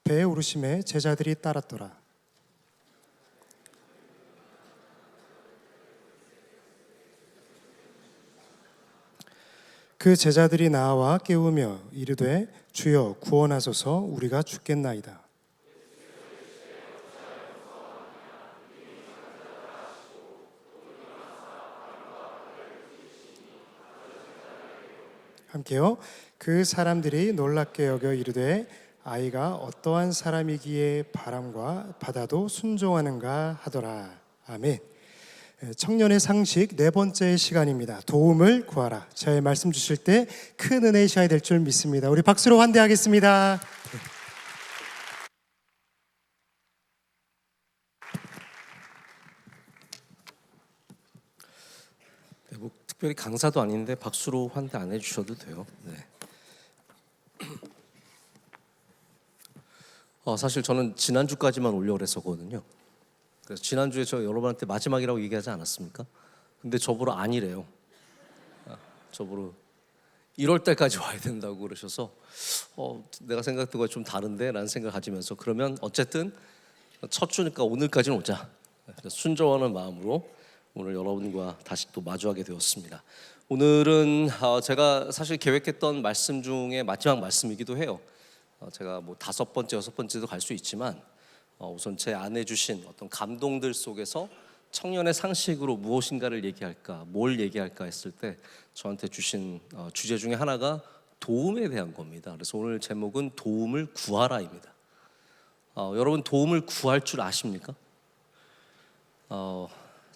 배에 오르심에 제자들이 따랐더라. 그 제자들이 나와 깨우며 이르되 주여 구원하소서 우리가 죽겠나이다. 함께요. 그 사람들이 놀랍게 여겨 이르되 아이가 어떠한 사람이기에 바람과 바다도 순종하는가 하더라. 아멘. 청년의 상식 네 번째 시간입니다. 도움을 구하라. 저의 말씀 주실 때 큰 은혜의 시간이 될 줄 믿습니다. 우리 박수로 환대하겠습니다. 네, 뭐 특별히 강사도 아닌데 박수로 환대 안 해주셔도 돼요. 네. 사실 저는 지난주까지만 올려고 했었거든요. 그래서 지난주에 저 여러분한테 마지막이라고 얘기하지 않았습니까? 근데 저보러 아니래요. 저보러 1월 달까지 와야 된다고 그러셔서 내가 생각했던 거좀 다른데 라는 생각을 가지면서 그러면 어쨌든 첫 주니까 오늘까지는 오자. 순종하는 마음으로 오늘 여러분과 다시 또 마주하게 되었습니다. 오늘은 제가 사실 계획했던 말씀 중에 마지막 말씀이기도 해요. 제가 뭐 5번째, 6번째도 갈 수 있지만 우선 제 안에 주신 어떤 감동들 속에서 청년의 상식으로 무엇인가를 얘기할까, 뭘 얘기할까 했을 때 저한테 주신 주제 중에 하나가 도움에 대한 겁니다. 그래서 오늘 제목은 도움을 구하라입니다. 여러분 도움을 구할 줄 아십니까?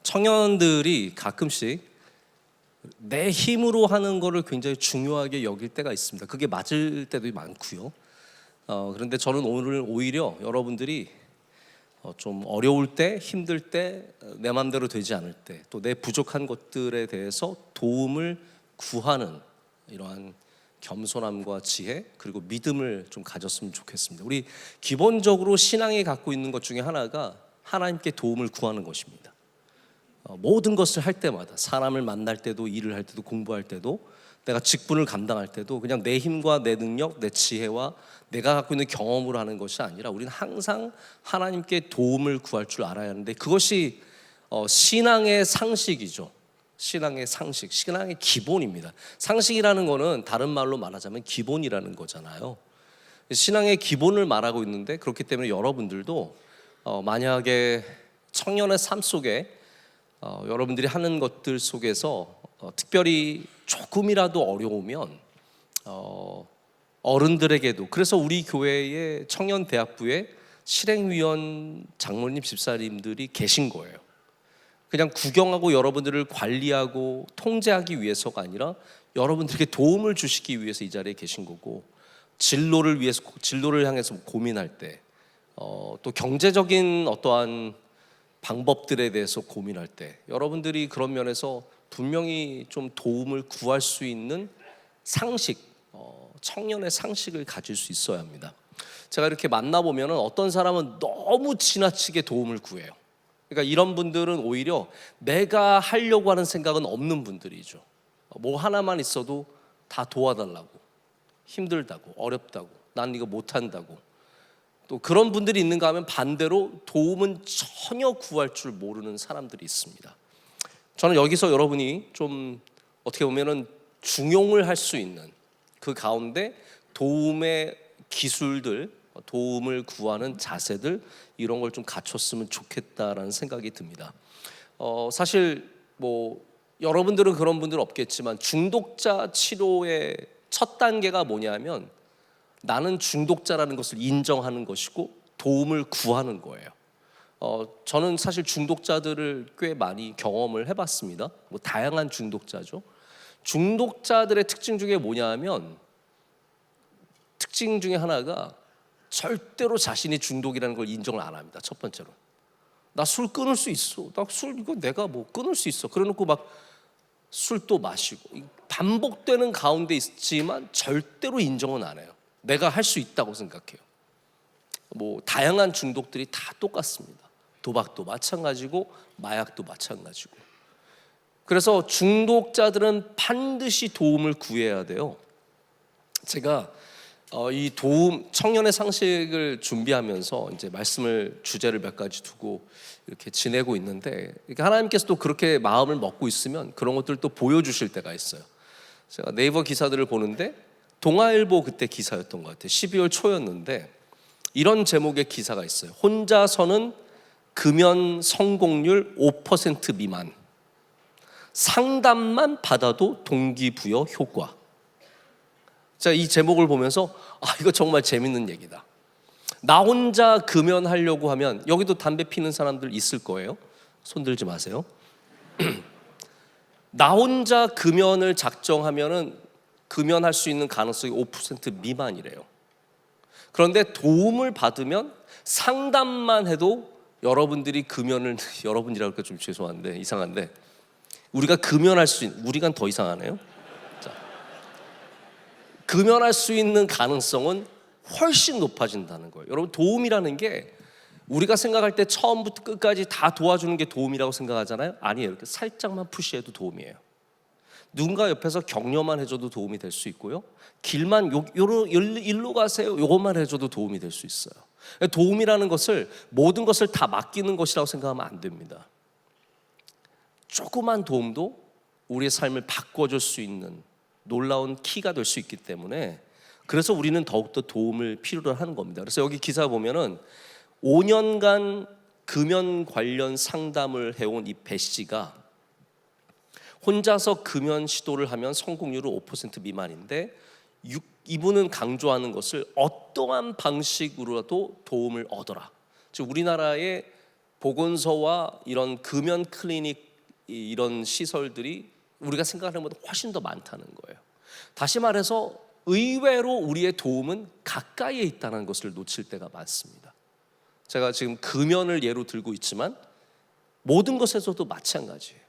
청년들이 가끔씩 내 힘으로 하는 거를 굉장히 중요하게 여길 때가 있습니다. 그게 맞을 때도 많고요. 그런데 저는 오늘 오히려 여러분들이 좀 어려울 때, 힘들 때, 내 마음대로 되지 않을 때, 또 내 부족한 것들에 대해서 도움을 구하는 이러한 겸손함과 지혜 그리고 믿음을 좀 가졌으면 좋겠습니다. 우리 기본적으로 신앙이 갖고 있는 것 중에 하나가 하나님께 도움을 구하는 것입니다. 모든 것을 할 때마다 사람을 만날 때도 일을 할 때도 공부할 때도 내가 직분을 감당할 때도 그냥 내 힘과 내 능력, 내 지혜와 내가 갖고 있는 경험으로 하는 것이 아니라 우리는 항상 하나님께 도움을 구할 줄 알아야 하는데 그것이 신앙의 상식이죠. 신앙의 상식, 신앙의 기본입니다. 상식이라는 거는 다른 말로 말하자면 기본이라는 거잖아요. 신앙의 기본을 말하고 있는데 그렇기 때문에 여러분들도 만약에 청년의 삶 속에 여러분들이 하는 것들 속에서 특별히 조금이라도 어려우면 어른들에게도 그래서 우리 교회의 청년대학부에 실행위원 장로님 집사님들이 계신 거예요. 그냥 구경하고 여러분들을 관리하고 통제하기 위해서가 아니라 여러분들에게 도움을 주시기 위해서 이 자리에 계신 거고 진로를 위해서 진로를 향해서 고민할 때 또 경제적인 어떠한 방법들에 대해서 고민할 때 여러분들이 그런 면에서 분명히 좀 도움을 구할 수 있는 상식, 청년의 상식을 가질 수 있어야 합니다. 제가 이렇게 만나보면 어떤 사람은 너무 지나치게 도움을 구해요. 그러니까 이런 분들은 오히려 내가 하려고 하는 생각은 없는 분들이죠. 뭐 하나만 있어도 다 도와달라고, 힘들다고, 어렵다고, 난 이거 못한다고. 또 그런 분들이 있는가 하면 반대로 도움은 전혀 구할 줄 모르는 사람들이 있습니다. 저는 여기서 여러분이 좀 어떻게 보면은 중용을 할 수 있는 그 가운데 도움의 기술들, 도움을 구하는 자세들 이런 걸 좀 갖췄으면 좋겠다라는 생각이 듭니다. 사실 뭐 여러분들은 그런 분들 없겠지만 중독자 치료의 첫 단계가 뭐냐면 나는 중독자라는 것을 인정하는 것이고 도움을 구하는 거예요. 저는 사실 중독자들을 꽤 많이 경험을 해봤습니다. 뭐 다양한 중독자죠. 중독자들의 특징 중에 뭐냐면 특징 중에 하나가 절대로 자신이 중독이라는 걸 인정을 안 합니다. 첫 번째로 나 술 끊을 수 있어. 나 술 이거 내가 뭐 끊을 수 있어. 그래놓고 막 술도 마시고 반복되는 가운데 있지만 절대로 인정은 안 해요. 내가 할 수 있다고 생각해요. 뭐 다양한 중독들이 다 똑같습니다. 도박도 마찬가지고 마약도 마찬가지고. 그래서 중독자들은 반드시 도움을 구해야 돼요. 제가 이 도움 청년의 상식을 준비하면서 이제 말씀을 주제를 몇 가지 두고 이렇게 지내고 있는데, 이렇게 하나님께서 또 그렇게 마음을 먹고 있으면 그런 것들을 또 보여주실 때가 있어요. 제가 네이버 기사들을 보는데 동아일보 그때 기사였던 것 같아요. 12월 초였는데 이런 제목의 기사가 있어요. 혼자서는 금연 성공률 5% 미만, 상담만 받아도 동기부여 효과. 자, 이 제목을 보면서 이거 정말 재밌는 얘기다. 나 혼자 금연하려고 하면, 여기도 담배 피는 사람들 있을 거예요. 손 들지 마세요. 나 혼자 금연을 작정하면은 금연할 수 있는 가능성이 5% 미만이래요. 그런데 도움을 받으면 상담만 해도 여러분들이 금연을 여러분이라고 하니까 좀 죄송한데 이상한데, 우리가 금연할 수 있는, 우리가 더 이상하네요. 자, 금연할 수 있는 가능성은 훨씬 높아진다는 거예요. 여러분, 도움이라는 게 우리가 생각할 때 처음부터 끝까지 다 도와주는 게 도움이라고 생각하잖아요. 아니에요. 이렇게 살짝만 푸시해도 도움이에요. 누군가 옆에서 격려만 해줘도 도움이 될 수 있고요. 길만 일로 가세요, 요것만 해줘도 도움이 될 수 있어요. 도움이라는 것을, 모든 것을 다 맡기는 것이라고 생각하면 안 됩니다. 조그만 도움도 우리의 삶을 바꿔줄 수 있는 놀라운 키가 될 수 있기 때문에, 그래서 우리는 더욱더 도움을 필요로 하는 겁니다. 그래서 여기 기사 보면은 5년간 금연 관련 상담을 해온 이 배 씨가 혼자서 금연 시도를 하면 성공률은 5% 미만인데, 이분은 강조하는 것을 어떠한 방식으로라도 도움을 얻어라. 즉 우리나라의 보건소와 이런 금연 클리닉, 이런 시설들이 우리가 생각하는 것보다 훨씬 더 많다는 거예요. 다시 말해서 의외로 우리의 도움은 가까이에 있다는 것을 놓칠 때가 많습니다. 제가 지금 금연을 예로 들고 있지만 모든 것에서도 마찬가지예요.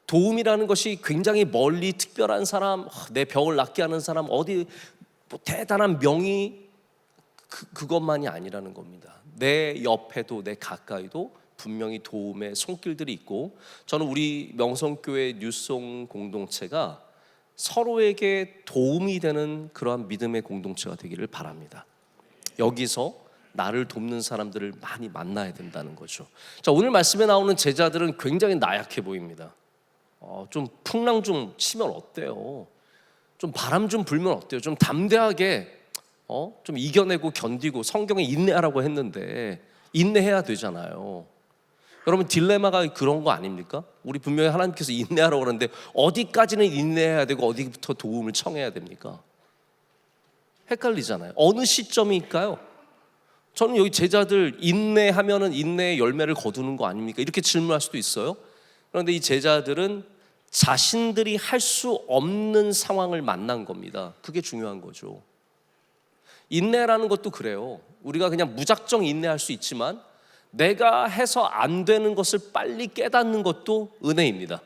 도움이라는 것이 굉장히 멀리 특별한 사람, 내 병을 낫게 하는 사람, 어디 뭐 대단한 명의, 그것만이 아니라는 겁니다. 내 옆에도, 내 가까이도 분명히 도움의 손길들이 있고, 저는 우리 명성교회 뉴송 공동체가 서로에게 도움이 되는 그러한 믿음의 공동체가 되기를 바랍니다. 여기서 나를 돕는 사람들을 많이 만나야 된다는 거죠. 자, 오늘 말씀에 나오는 제자들은 굉장히 나약해 보입니다. 좀 풍랑 좀 치면 어때요? 좀 바람 좀 불면 어때요? 좀 담대하게 좀 이겨내고 견디고, 성경에 인내하라고 했는데 인내해야 되잖아요. 여러분, 딜레마가 그런 거 아닙니까? 우리 분명히 하나님께서 인내하라고 그러는데 어디까지는 인내해야 되고 어디부터 도움을 청해야 됩니까? 헷갈리잖아요. 어느 시점일까요? 저는 여기 제자들 인내하면은 인내의 열매를 거두는 거 아닙니까? 이렇게 질문할 수도 있어요. 그런데 이 제자들은 자신들이 할 수 없는 상황을 만난 겁니다. 그게 중요한 거죠. 인내라는 것도 그래요. 우리가 그냥 무작정 인내할 수 있지만 내가 해서 안 되는 것을 빨리 깨닫는 것도 은혜입니다.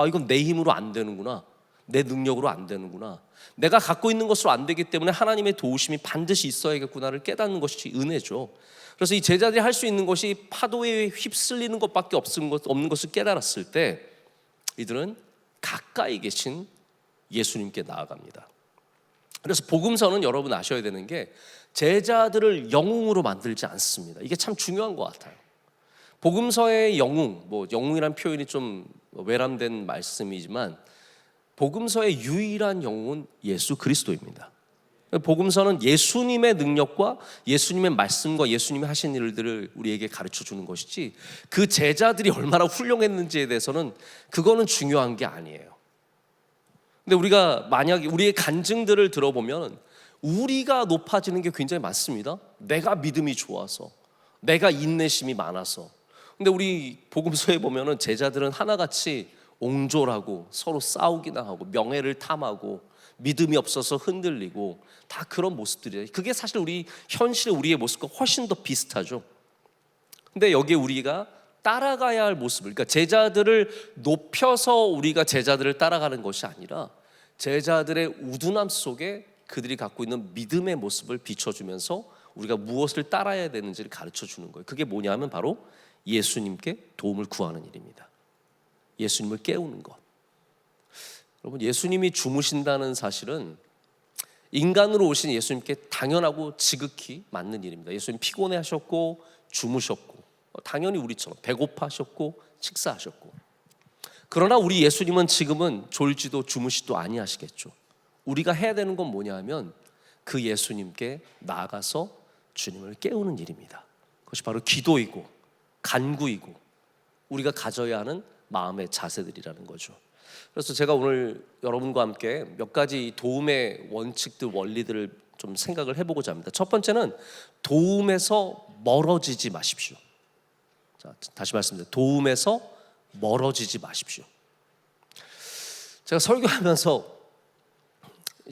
이건 내 힘으로 안 되는구나, 내 능력으로 안 되는구나, 내가 갖고 있는 것으로 안 되기 때문에 하나님의 도우심이 반드시 있어야겠구나를 깨닫는 것이 은혜죠. 그래서 이 제자들이 할 수 있는 것이 파도에 휩쓸리는 것밖에 없는 것을 깨달았을 때 이들은 가까이 계신 예수님께 나아갑니다. 그래서 복음서는 여러분 아셔야 되는 게 제자들을 영웅으로 만들지 않습니다. 이게 참 중요한 것 같아요. 복음서의 영웅, 영웅이란 표현이 좀 외람된 말씀이지만 복음서의 유일한 영웅은 예수 그리스도입니다. 복음서는 예수님의 능력과 예수님의 말씀과 예수님이 하신 일들을 우리에게 가르쳐 주는 것이지, 그 제자들이 얼마나 훌륭했는지에 대해서는 그거는 중요한 게 아니에요. 근데 우리가 만약에 우리의 간증들을 들어보면 우리가 높아지는 게 굉장히 많습니다. 내가 믿음이 좋아서, 내가 인내심이 많아서. 근데 우리 복음서에 보면은 제자들은 하나같이 옹졸하고 서로 싸우기나 하고 명예를 탐하고 믿음이 없어서 흔들리고, 다 그런 모습들이에요. 그게 사실 우리 현실의 우리의 모습과 훨씬 더 비슷하죠. 근데 여기에 우리가 따라가야 할 모습을, 그러니까 제자들을 높여서 우리가 제자들을 따라가는 것이 아니라 제자들의 우둔함 속에 그들이 갖고 있는 믿음의 모습을 비춰주면서 우리가 무엇을 따라야 되는지를 가르쳐 주는 거예요. 그게 뭐냐면 바로 예수님께 도움을 구하는 일입니다. 예수님을 깨우는 것. 여러분, 예수님이 주무신다는 사실은 인간으로 오신 예수님께 당연하고 지극히 맞는 일입니다. 예수님 피곤해 하셨고 주무셨고 당연히 우리처럼 배고파하셨고 식사하셨고, 그러나 우리 예수님은 지금은 졸지도 주무시도 아니하시겠죠. 우리가 해야 되는 건 뭐냐 하면 그 예수님께 나아가서 주님을 깨우는 일입니다. 그것이 바로 기도이고 간구이고 우리가 가져야 하는 마음의 자세들이라는 거죠. 그래서 제가 오늘 여러분과 함께 몇 가지 도움의 원칙들, 원리들을 좀 생각을 해보고자 합니다. 첫 번째는 도움에서 멀어지지 마십시오. 자, 다시 말씀드립니다. 도움에서 멀어지지 마십시오. 제가 설교하면서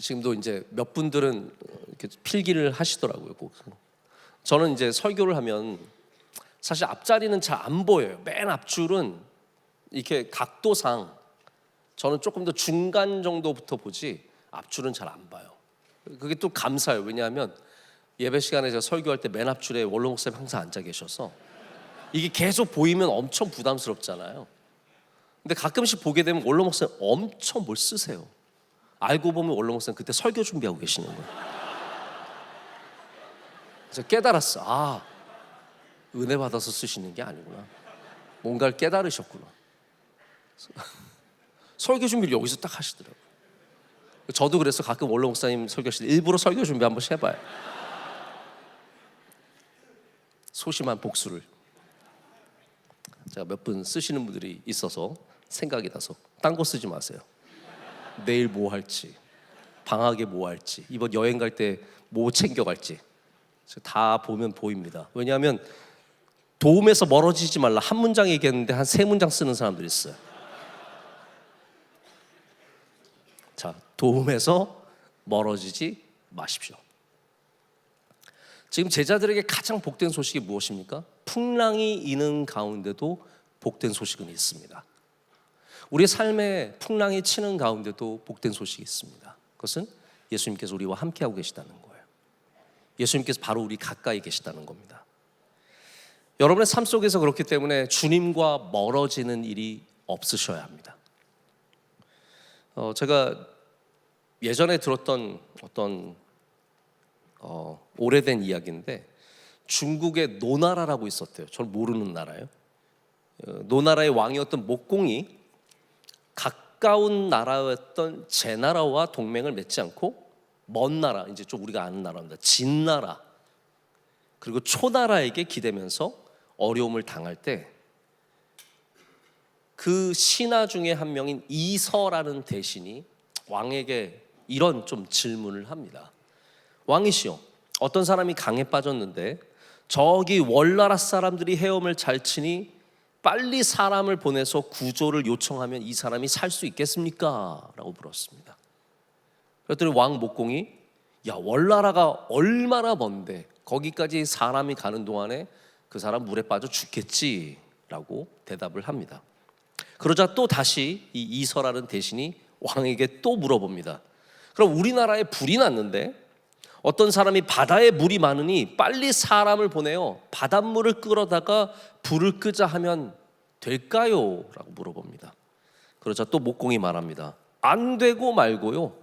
지금도 이제 몇 분들은 이렇게 필기를 하시더라고요. 꼭. 저는 이제 설교를 하면 사실 앞자리는 잘 안 보여요. 맨 앞줄은 이렇게 각도상 저는 조금 더 중간 정도부터 보지 앞줄은 잘 안 봐요. 그게 또 감사해요. 왜냐하면 예배 시간에 제가 설교할 때 맨 앞줄에 원로 목사님 항상 앉아 계셔서 이게 계속 보이면 엄청 부담스럽잖아요. 근데 가끔씩 보게 되면 원로 목사님 엄청 뭘 쓰세요. 알고 보면 원로 목사님 그때 설교 준비하고 계시는 거예요. 그래서 깨달았어. 아, 은혜 받아서 쓰시는 게 아니구나. 뭔가를 깨달으셨구나. 설교 준비를 여기서 딱 하시더라고요. 저도 그래서 가끔 원로 목사님 설교하실 때 일부러 설교 준비 한 번씩 해봐요. 소심한 복수를. 제가 몇 분 쓰시는 분들이 있어서 생각이 나서 딴 거 쓰지 마세요. 내일 뭐 할지, 방학에 뭐 할지, 이번 여행 갈 때 뭐 챙겨갈지 다 보면 보입니다. 왜냐하면 도움에서 멀어지지 말라 한 문장 얘기했는데 한 3문장 쓰는 사람들이 있어요. 자, 도움에서 멀어지지 마십시오. 지금 제자들에게 가장 복된 소식이 무엇입니까? 풍랑이 이는 가운데도 복된 소식은 있습니다. 우리의 삶에 풍랑이 치는 가운데도 복된 소식이 있습니다. 그것은 예수님께서 우리와 함께하고 계시다는 거예요. 예수님께서 바로 우리 가까이 계시다는 겁니다. 여러분의 삶 속에서 그렇기 때문에 주님과 멀어지는 일이 없으셔야 합니다. 제가 예전에 들었던 어떤 오래된 이야기인데 중국에 노나라라고 있었대요. 저는 모르는 나라예요. 노나라의 왕이었던 목공이 가까운 나라였던 제나라와 동맹을 맺지 않고 먼 나라, 이제 좀 우리가 아는 나라입니다. 진나라 그리고 초나라에게 기대면서 어려움을 당할 때 그 신하 중에 한 명인 이서라는 대신이 왕에게 이런 좀 질문을 합니다. 왕이시여, 어떤 사람이 강에 빠졌는데 저기 월나라 사람들이 헤엄을 잘 치니 빨리 사람을 보내서 구조를 요청하면 이 사람이 살 수 있겠습니까? 라고 물었습니다. 그랬더니 왕 목공이 야, 월나라가 얼마나 먼데 거기까지 사람이 가는 동안에 그 사람 물에 빠져 죽겠지 라고 대답을 합니다. 그러자 또 다시 이 이서라는 대신이 왕에게 또 물어봅니다. 그럼 우리나라에 불이 났는데 어떤 사람이 바다에 물이 많으니 빨리 사람을 보내어 바닷물을 끌어다가 불을 끄자 하면 될까요? 라고 물어봅니다. 그러자 또 목공이 말합니다. 안 되고 말고요.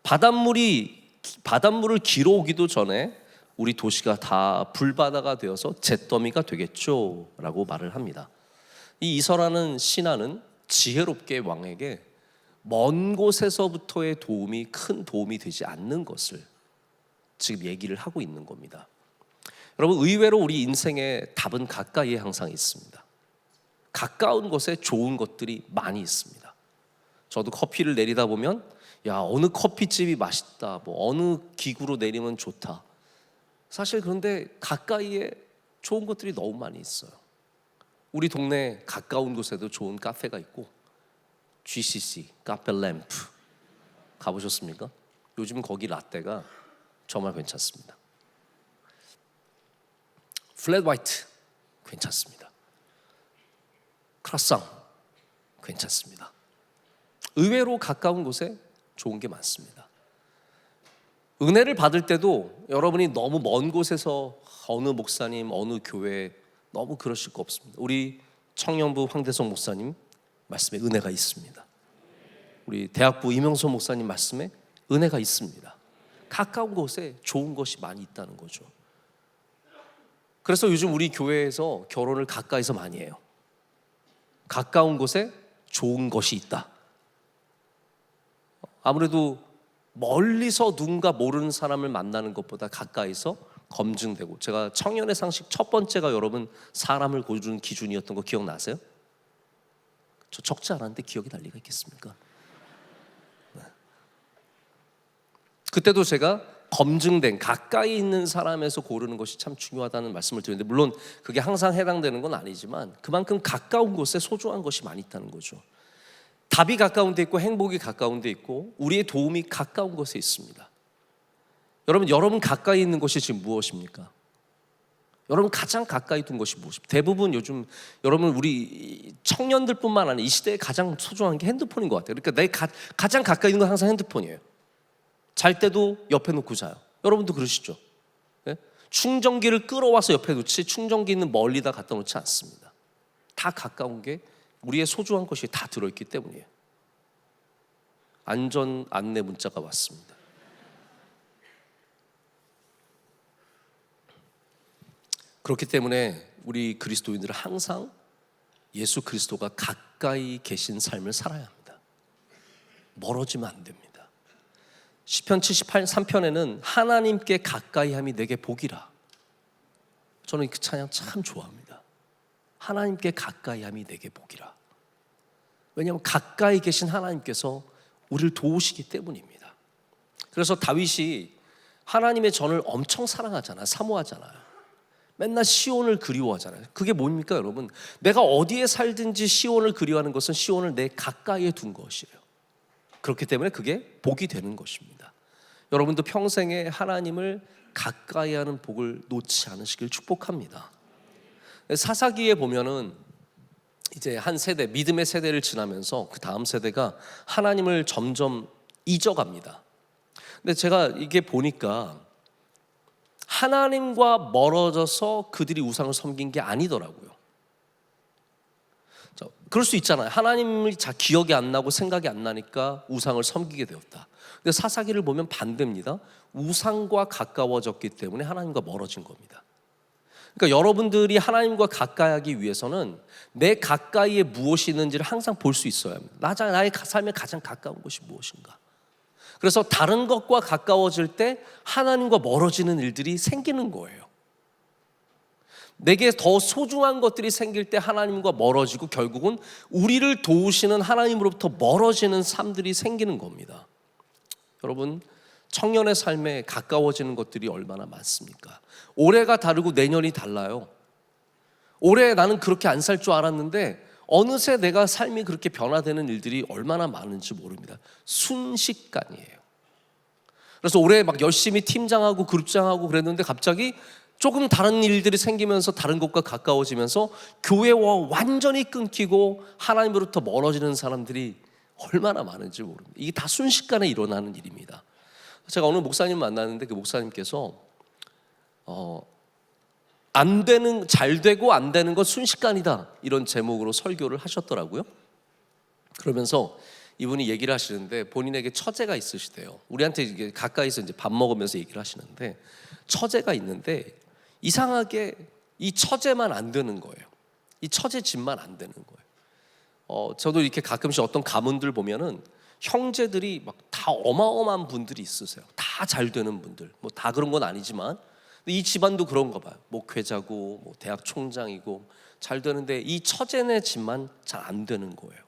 바닷물을 길어오기도 전에 우리 도시가 다 불바다가 되어서 잿더미가 되겠죠? 라고 말을 합니다. 이 이서라는 신하는 지혜롭게 왕에게 먼 곳에서부터의 도움이 큰 도움이 되지 않는 것을 지금 얘기를 하고 있는 겁니다. 여러분, 의외로 우리 인생의 답은 가까이에 항상 있습니다. 가까운 곳에 좋은 것들이 많이 있습니다. 저도 커피를 내리다 보면 야, 어느 커피집이 맛있다, 뭐 어느 기구로 내리면 좋다. 사실 그런데 가까이에 좋은 것들이 너무 많이 있어요. 우리 동네 가까운 곳에도 좋은 카페가 있고 GCC, 카페 램프 가보셨습니까? 요즘 거기 라떼가 정말 괜찮습니다. 플랫 화이트 괜찮습니다. 크라상 괜찮습니다. 의외로 가까운 곳에 좋은 게 많습니다. 은혜를 받을 때도 여러분이 너무 먼 곳에서 어느 목사님, 어느 교회 너무 그러실 거 없습니다. 우리 청년부 황대성 목사님 말씀에 은혜가 있습니다. 우리 대학부 이명소 목사님 말씀에 은혜가 있습니다. 가까운 곳에 좋은 것이 많이 있다는 거죠. 그래서 요즘 우리 교회에서 결혼을 가까이서 많이 해요. 가까운 곳에 좋은 것이 있다. 아무래도 멀리서 누군가 모르는 사람을 만나는 것보다 가까이서 검증되고, 제가 청년의 상식 첫 번째가 여러분 사람을 고르는 기준이었던 거 기억나세요? 저 적지 않았는데 기억이 날 리가 있겠습니까? 네. 그때도 제가 검증된 가까이 있는 사람에서 고르는 것이 참 중요하다는 말씀을 드렸는데, 물론 그게 항상 해당되는 건 아니지만 그만큼 가까운 곳에 소중한 것이 많이 있다는 거죠. 답이 가까운 데 있고 행복이 가까운 데 있고 우리의 도움이 가까운 곳에 있습니다. 여러분 가까이 있는 것이 지금 무엇입니까? 여러분 가장 가까이 둔 것이 무엇입니까? 대부분 요즘 여러분 우리 청년들뿐만 아니라 이 시대에 가장 소중한 게 핸드폰인 것 같아요. 그러니까 내 가장 가까이 있는 건 항상 핸드폰이에요. 잘 때도 옆에 놓고 자요. 여러분도 그러시죠? 네? 충전기를 끌어와서 옆에 놓지 충전기는 멀리다 갖다 놓지 않습니다. 다 가까운 게 우리의 소중한 것이 다 들어있기 때문이에요. 안전 안내 문자가 왔습니다. 그렇기 때문에 우리 그리스도인들은 항상 예수 그리스도가 가까이 계신 삶을 살아야 합니다. 멀어지면 안 됩니다. 시편 73편에는 하나님께 가까이함이 내게 복이라. 저는 그 찬양 참 좋아합니다. 하나님께 가까이함이 내게 복이라. 왜냐하면 가까이 계신 하나님께서 우리를 도우시기 때문입니다. 그래서 다윗이 하나님의 전을 엄청 사랑하잖아요. 사모하잖아요. 맨날 시온을 그리워하잖아요. 그게 뭡니까 여러분? 내가 어디에 살든지 시온을 그리워하는 것은 시온을 내 가까이에 둔 것이에요. 그렇기 때문에 그게 복이 되는 것입니다. 여러분도 평생에 하나님을 가까이 하는 복을 놓지 않으시길 축복합니다. 사사기에 보면은 이제 한 세대, 믿음의 세대를 지나면서 그 다음 세대가 하나님을 점점 잊어갑니다. 근데 제가 이게 보니까 하나님과 멀어져서 그들이 우상을 섬긴 게 아니더라고요. 그럴 수 있잖아요. 하나님을 잘 기억이 안 나고 생각이 안 나니까 우상을 섬기게 되었다. 근데 사사기를 보면 반대입니다. 우상과 가까워졌기 때문에 하나님과 멀어진 겁니다. 그러니까 여러분들이 하나님과 가까이 하기 위해서는 내 가까이에 무엇이 있는지를 항상 볼 수 있어야 합니다. 나의 삶에 가장 가까운 것이 무엇인가. 그래서 다른 것과 가까워질 때 하나님과 멀어지는 일들이 생기는 거예요. 내게 더 소중한 것들이 생길 때 하나님과 멀어지고 결국은 우리를 도우시는 하나님으로부터 멀어지는 삶들이 생기는 겁니다. 여러분, 청년의 삶에 가까워지는 것들이 얼마나 많습니까? 올해가 다르고 내년이 달라요. 올해 나는 그렇게 안 살 줄 알았는데 어느새 내가 삶이 그렇게 변화되는 일들이 얼마나 많은지 모릅니다. 순식간이에요. 그래서 올해 막 열심히 팀장하고 그룹장하고 그랬는데 갑자기 조금 다른 일들이 생기면서 다른 곳과 가까워지면서 교회와 완전히 끊기고 하나님으로부터 멀어지는 사람들이 얼마나 많은지 모릅니다. 이게 다 순식간에 일어나는 일입니다. 제가 어느 목사님 만났는데 그 목사님께서 안 되는, 잘 되고 안 되는 건 순식간이다, 이런 제목으로 설교를 하셨더라고요. 그러면서 이분이 얘기를 하시는데 본인에게 처제가 있으시대요. 우리한테 이게 가까이서 이제 밥 먹으면서 얘기를 하시는데 처제가 있는데 이상하게 이 처제만 안 되는 거예요. 이 처제 집만 안 되는 거예요. 저도 이렇게 가끔씩 어떤 가문들 보면은 형제들이 막 다 어마어마한 분들이 있으세요. 다 잘 되는 분들. 뭐 다 그런 건 아니지만 이 집안도 그런가 봐요. 목회자고 뭐 대학 총장이고 잘 되는데 이 처제네 집만 잘 안 되는 거예요.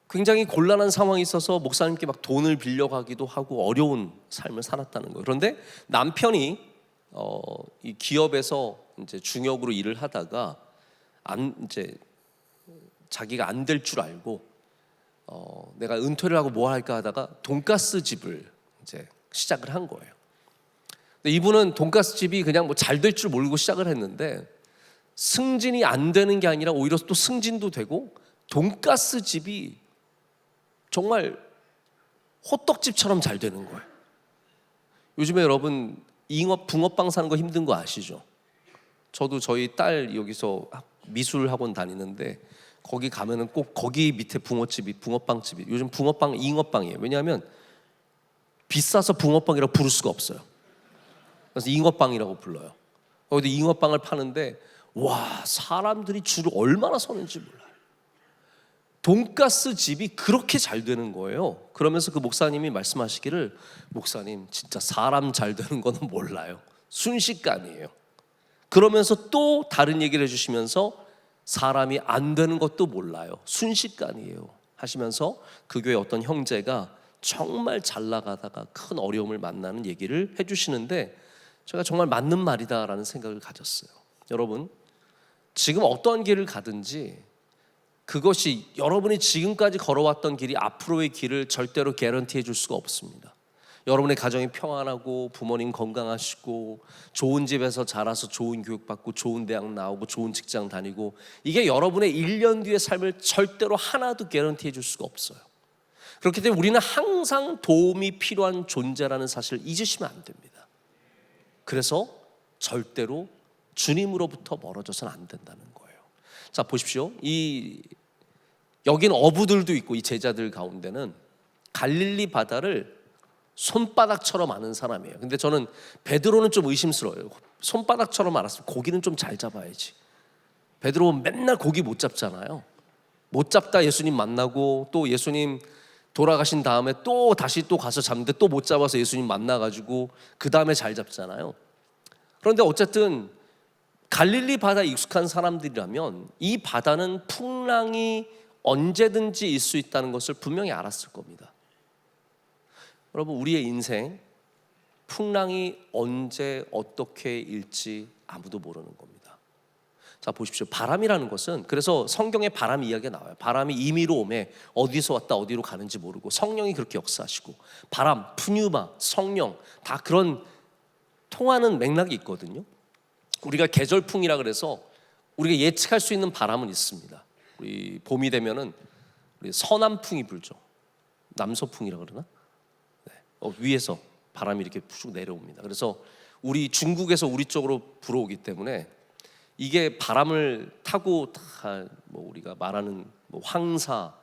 굉장히 곤란한 상황이 있어서 목사님께 막 돈을 빌려가기도 하고 어려운 삶을 살았다는 거예요. 그런데 남편이 이 기업에서 이제 중역으로 일을 하다가 이제 자기가 안 될 줄 알고 내가 은퇴를 하고 뭐 할까 하다가 돈가스 집을 이제 시작을 한 거예요. 근데 이분은 돈가스 집이 그냥 뭐 잘 될 줄 모르고 시작을 했는데 승진이 안 되는 게 아니라 오히려 또 승진도 되고 돈가스 집이 정말 호떡집처럼 잘 되는 거예요. 요즘에 여러분 붕어빵 사는 거 힘든 거 아시죠? 저도 저희 딸 여기서 미술 학원 다니는데 거기 가면은 꼭 거기 밑에 붕어빵집이 요즘 붕어빵 잉어빵이에요. 왜냐하면 비싸서 붕어빵이라고 부를 수가 없어요. 그래서 잉어빵이라고 불러요. 거기도 잉어빵을 파는데 와, 사람들이 줄을 얼마나 서는지 몰라요. 돈가스 집이 그렇게 잘 되는 거예요. 그러면서 그 목사님이 말씀하시기를, 목사님 진짜 사람 잘 되는 거는 몰라요, 순식간이에요. 그러면서 또 다른 얘기를 해주시면서 사람이 안 되는 것도 몰라요, 순식간이에요 하시면서 그 교회 어떤 형제가 정말 잘 나가다가 큰 어려움을 만나는 얘기를 해주시는데, 제가 정말 맞는 말이다라는 생각을 가졌어요. 여러분, 지금 어떤 길을 가든지 그것이 여러분이 지금까지 걸어왔던 길이 앞으로의 길을 절대로 개런티해 줄 수가 없습니다. 여러분의 가정이 평안하고 부모님 건강하시고 좋은 집에서 자라서 좋은 교육받고 좋은 대학 나오고 좋은 직장 다니고, 이게 여러분의 1년 뒤의 삶을 절대로 하나도 개런티해 줄 수가 없어요. 그렇기 때문에 우리는 항상 도움이 필요한 존재라는 사실을 잊으시면 안 됩니다. 그래서 절대로 주님으로부터 멀어져서는 안 된다는 거예요. 자, 보십시오. 여기는 어부들도 있고 이 제자들 가운데는 갈릴리 바다를 손바닥처럼 아는 사람이에요. 근데 저는 베드로는 좀 의심스러워요. 손바닥처럼 알았으면 고기는 좀 잘 잡아야지. 베드로는 맨날 고기 못 잡잖아요. 못 잡다 예수님 만나고, 또 예수님 돌아가신 다음에 또 다시 또 가서 잡는데 또 못 잡아서 예수님 만나가지고 그 다음에 잘 잡잖아요. 그런데 어쨌든 갈릴리 바다에 익숙한 사람들이라면 이 바다는 풍랑이 언제든지 있을 수 있다는 것을 분명히 알았을 겁니다. 여러분, 우리의 인생 풍랑이 언제 어떻게 일지 아무도 모르는 겁니다. 자, 보십시오. 바람이라는 것은, 그래서 성경에 바람 이야기가 나와요. 바람이 임의로 오매 어디서 왔다 어디로 가는지 모르고 성령이 그렇게 역사하시고, 바람, 푸뉴마, 성령 다 그런 통하는 맥락이 있거든요. 우리가 계절풍이라 그래서 우리가 예측할 수 있는 바람은 있습니다. 우리 봄이 되면은 우리 서남풍이 불죠. 남서풍이라 그러나? 네. 위에서 바람이 이렇게 쭉 내려옵니다. 그래서 우리 중국에서 우리 쪽으로 불어오기 때문에 이게 바람을 타고 다 뭐 우리가 말하는 뭐 황사,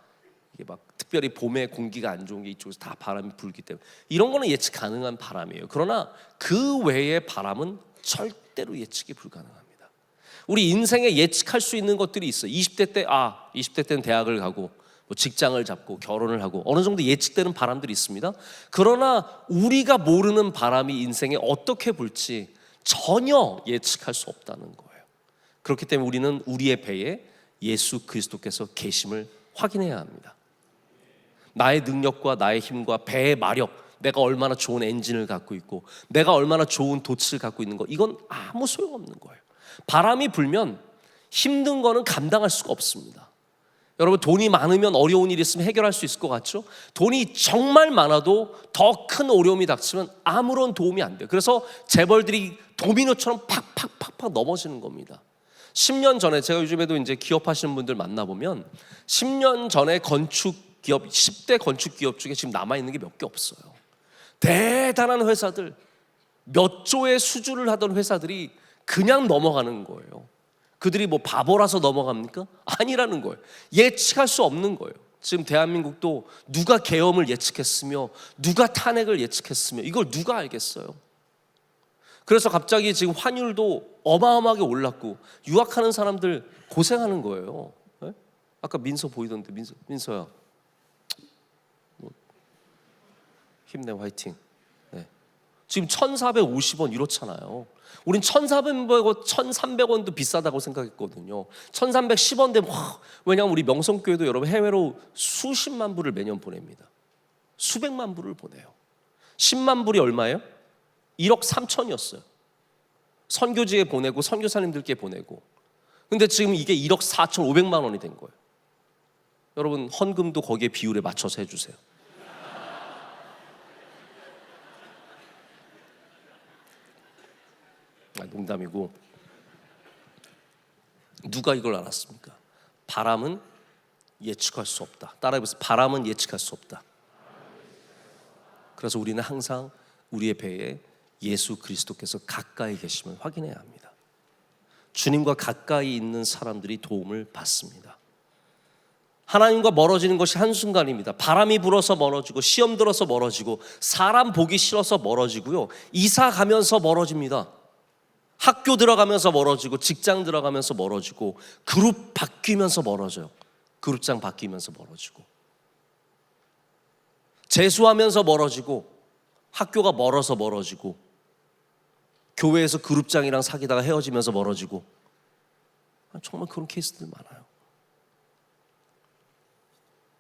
이게 막 특별히 봄에 공기가 안 좋은 게 이쪽에서 다 바람이 불기 때문에 이런 거는 예측 가능한 바람이에요. 그러나 그 외의 바람은 절대로 예측이 불가능합니다. 우리 인생에 예측할 수 있는 것들이 있어요. 20대 때는 대학을 가고 뭐 직장을 잡고 결혼을 하고 어느 정도 예측되는 바람들이 있습니다. 그러나 우리가 모르는 바람이 인생에 어떻게 불지 전혀 예측할 수 없다는 거예요. 그렇기 때문에 우리는 우리의 배에 예수 그리스도께서 계심을 확인해야 합니다. 나의 능력과 나의 힘과 배의 마력, 내가 얼마나 좋은 엔진을 갖고 있고 내가 얼마나 좋은 돛을 갖고 있는 거, 이건 아무 소용없는 거예요. 바람이 불면 힘든 거는 감당할 수가 없습니다. 여러분, 돈이 많으면 어려운 일이 있으면 해결할 수 있을 것 같죠? 돈이 정말 많아도 더 큰 어려움이 닥치면 아무런 도움이 안 돼요. 그래서 재벌들이 도미노처럼 팍팍팍팍 넘어지는 겁니다. 10년 전에, 제가 요즘에도 이제 기업 하시는 분들 만나보면 10년 전에 건축 기업, 10대 건축 기업 중에 지금 남아있는 게 몇 개 없어요. 대단한 회사들, 몇 조의 수주를 하던 회사들이 그냥 넘어가는 거예요. 그들이 뭐 바보라서 넘어갑니까? 아니라는 거예요. 예측할 수 없는 거예요. 지금 대한민국도 누가 계엄을 예측했으며 누가 탄핵을 예측했으며 이걸 누가 알겠어요? 그래서 갑자기 지금 환율도 어마어마하게 올랐고 유학하는 사람들 고생하는 거예요. 네? 아까 민서 보이던데, 민서야 뭐, 힘내, 화이팅. 네. 지금 1,450원 이렇잖아요. 우린 1,400원, 1,300원도 비싸다고 생각했거든요. 1,310원 되면 왜냐하면 우리 명성교회도 여러분 해외로 수십만 불을 매년 보냅니다. 수백만 불을 보내요. 10만 불이 얼마예요? 1억 3천이었어요. 선교지에 보내고 선교사님들께 보내고. 근데 지금 이게 1억 4,500만 원이 된 거예요. 여러분, 헌금도 거기에 비율에 맞춰서 해주세요. 농담이고, 누가 이걸 알았습니까? 바람은 예측할 수 없다. 따라해보세요. 바람은 예측할 수 없다. 그래서 우리는 항상 우리의 배에 예수 그리스도께서 가까이 계심을 확인해야 합니다. 주님과 가까이 있는 사람들이 도움을 받습니다. 하나님과 멀어지는 것이 한순간입니다. 바람이 불어서 멀어지고, 시험 들어서 멀어지고, 사람 보기 싫어서 멀어지고요, 이사 가면서 멀어집니다. 학교 들어가면서 멀어지고, 직장 들어가면서 멀어지고, 그룹 바뀌면서 멀어져요. 그룹장 바뀌면서 멀어지고, 재수하면서 멀어지고, 학교가 멀어서 멀어지고, 교회에서 그룹장이랑 사귀다가 헤어지면서 멀어지고, 정말 그런 케이스들 많아요.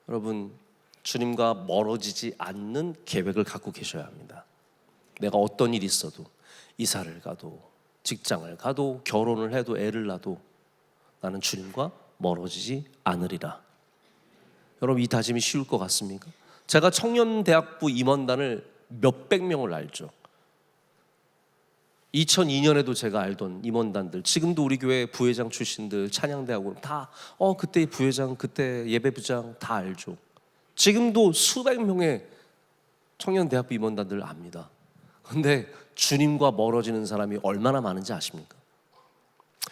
여러분, 주님과 멀어지지 않는 계획을 갖고 계셔야 합니다. 내가 어떤 일이 있어도, 이사를 가도, 직장을 가도, 결혼을 해도, 애를 낳아도 나는 주님과 멀어지지 않으리라. 여러분, 이 다짐이 쉬울 것 같습니까? 제가 청년대학부 임원단을 몇백 명을 알죠. 2002년에도 제가 알던 임원단들, 지금도 우리 교회 부회장 출신들, 찬양대학원 다 그때 부회장, 그때 예배부장 다 알죠. 지금도 수백 명의 청년대학부 임원단들 압니다. 그런데 주님과 멀어지는 사람이 얼마나 많은지 아십니까?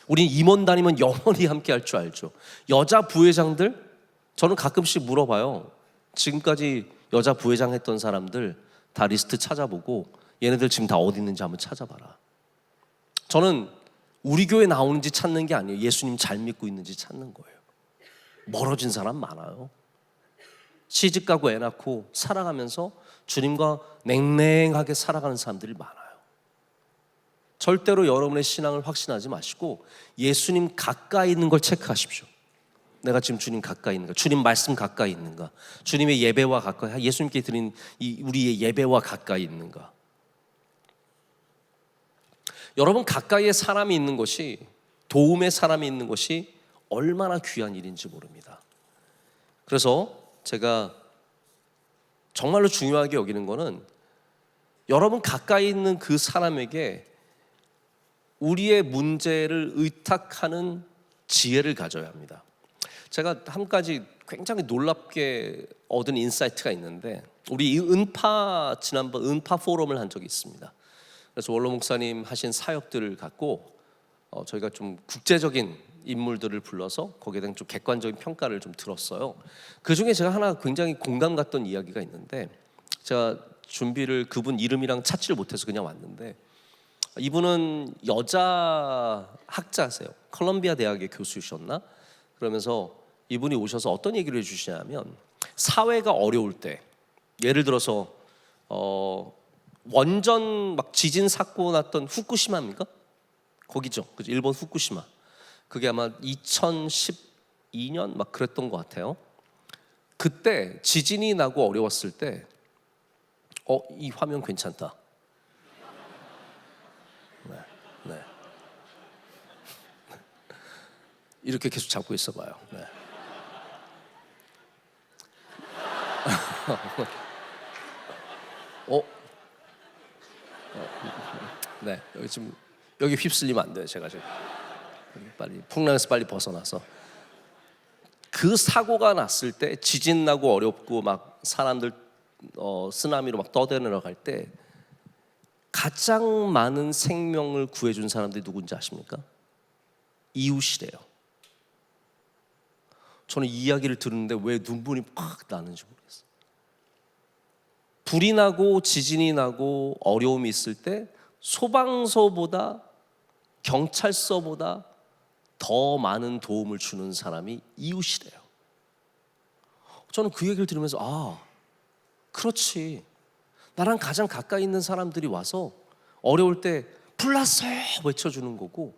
우린 임원단이면 영원히 함께 할 줄 알죠. 여자 부회장들, 저는 가끔씩 물어봐요. 지금까지 여자 부회장 했던 사람들 다 리스트 찾아보고, 얘네들 지금 다 어디 있는지 한번 찾아봐라. 저는 우리 교회 나오는지 찾는 게 아니에요. 예수님 잘 믿고 있는지 찾는 거예요. 멀어진 사람 많아요. 시집가고 애 낳고 살아가면서 주님과 냉랭하게 살아가는 사람들이 많아요. 절대로 여러분의 신앙을 확신하지 마시고 예수님 가까이 있는 걸 체크하십시오. 내가 지금 주님 가까이 있는가? 주님 말씀 가까이 있는가? 주님의 예배와 가까이, 예수님께 드린 우리의 예배와 가까이 있는가? 여러분, 가까이에 사람이 있는 것이, 도움의 사람이 있는 것이 얼마나 귀한 일인지 모릅니다. 그래서 제가 정말로 중요하게 여기는 거는, 여러분 가까이 있는 그 사람에게 우리의 문제를 의탁하는 지혜를 가져야 합니다. 제가 한 가지 굉장히 놀랍게 얻은 인사이트가 있는데, 우리 지난번 은파 포럼을 한 적이 있습니다. 그래서 원로 목사님 하신 사역들을 갖고 저희가 좀 국제적인 인물들을 불러서 거기에 대한 좀 객관적인 평가를 좀 들었어요. 그 중에 제가 하나 굉장히 공감 갔던 이야기가 있는데, 제가 준비를 그분 이름이랑 찾지를 못해서 그냥 왔는데, 이분은 여자 학자세요. 컬럼비아 대학의 교수셨나? 그러면서 이분이 오셔서 어떤 얘기를 해주시냐면, 사회가 어려울 때, 예를 들어서 원전 막 지진 사고 났던 후쿠시마입니까? 거기죠. 그죠? 일본 후쿠시마. 그게 아마 2012년 막 그랬던 것 같아요. 그때 지진이 나고 어려웠을 때, 이 화면 괜찮다. 네. 이렇게 계속 잡고 있어봐요. 네. 네, 여기 휩쓸리면 안 돼요. 제가 지금 빨리 풍랑에서 빨리 벗어나서. 그 사고가 났을 때, 지진 나고 어렵고 막 사람들 쓰나미로 막 떠내려갈 때 가장 많은 생명을 구해준 사람들이 누군지 아십니까? 이웃이래요. 저는 이 이야기를 들었는데 왜 눈물이 팍 나는지 모르겠어요. 불이 나고 지진이 나고 어려움이 있을 때 소방서보다, 경찰서보다 더 많은 도움을 주는 사람이 이웃이래요. 저는 그 얘기를 들으면서, 그렇지, 나랑 가장 가까이 있는 사람들이 와서 어려울 때 불 났어요 외쳐주는 거고,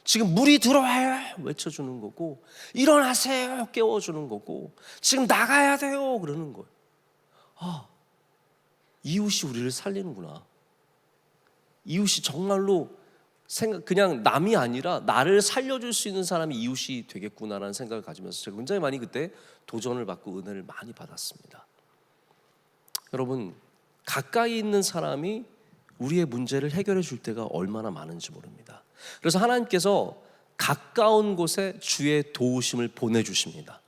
지금 물이 들어와요 외쳐주는 거고, 일어나세요 깨워주는 거고, 지금 나가야 돼요 그러는 거예요. 이웃이 우리를 살리는구나. 이웃이 정말로 그냥 남이 아니라 나를 살려줄 수 있는 사람이 이웃이 되겠구나라는 생각을 가지면서 제가 굉장히 많이 그때 도전을 받고 은혜를 많이 받았습니다. 여러분, 가까이 있는 사람이 우리의 문제를 해결해 줄 때가 얼마나 많은지 모릅니다. 그래서 하나님께서 가까운 곳에 주의 도우심을 보내주십니다.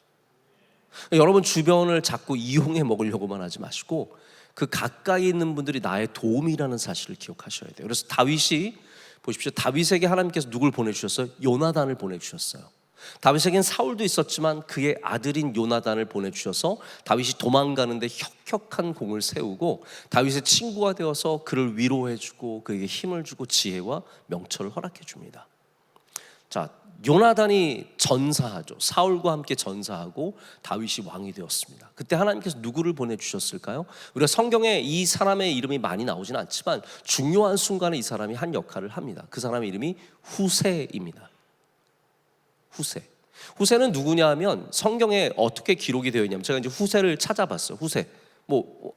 여러분 주변을 자꾸 이용해 먹으려고만 하지 마시고 그 가까이 있는 분들이 나의 도움이라는 사실을 기억하셔야 돼요. 그래서 다윗이 보십시오. 다윗에게 하나님께서 누굴 보내주셨어요? 요나단을 보내주셨어요. 다윗에겐 사울도 있었지만 그의 아들인 요나단을 보내주셔서 다윗이 도망가는데 혁혁한 공을 세우고 다윗의 친구가 되어서 그를 위로해주고 그에게 힘을 주고 지혜와 명철을 허락해 줍니다. 자, 요나단이 전사하죠. 사울과 함께 전사하고 다윗이 왕이 되었습니다. 그때 하나님께서 누구를 보내주셨을까요? 우리가 성경에 이 사람의 이름이 많이 나오진 않지만 중요한 순간에 이 사람이 한 역할을 합니다. 그 사람의 이름이 후세입니다. 후세는 누구냐 하면 성경에 어떻게 기록이 되어 있냐면, 제가 이제 후세를 찾아봤어요. 후세,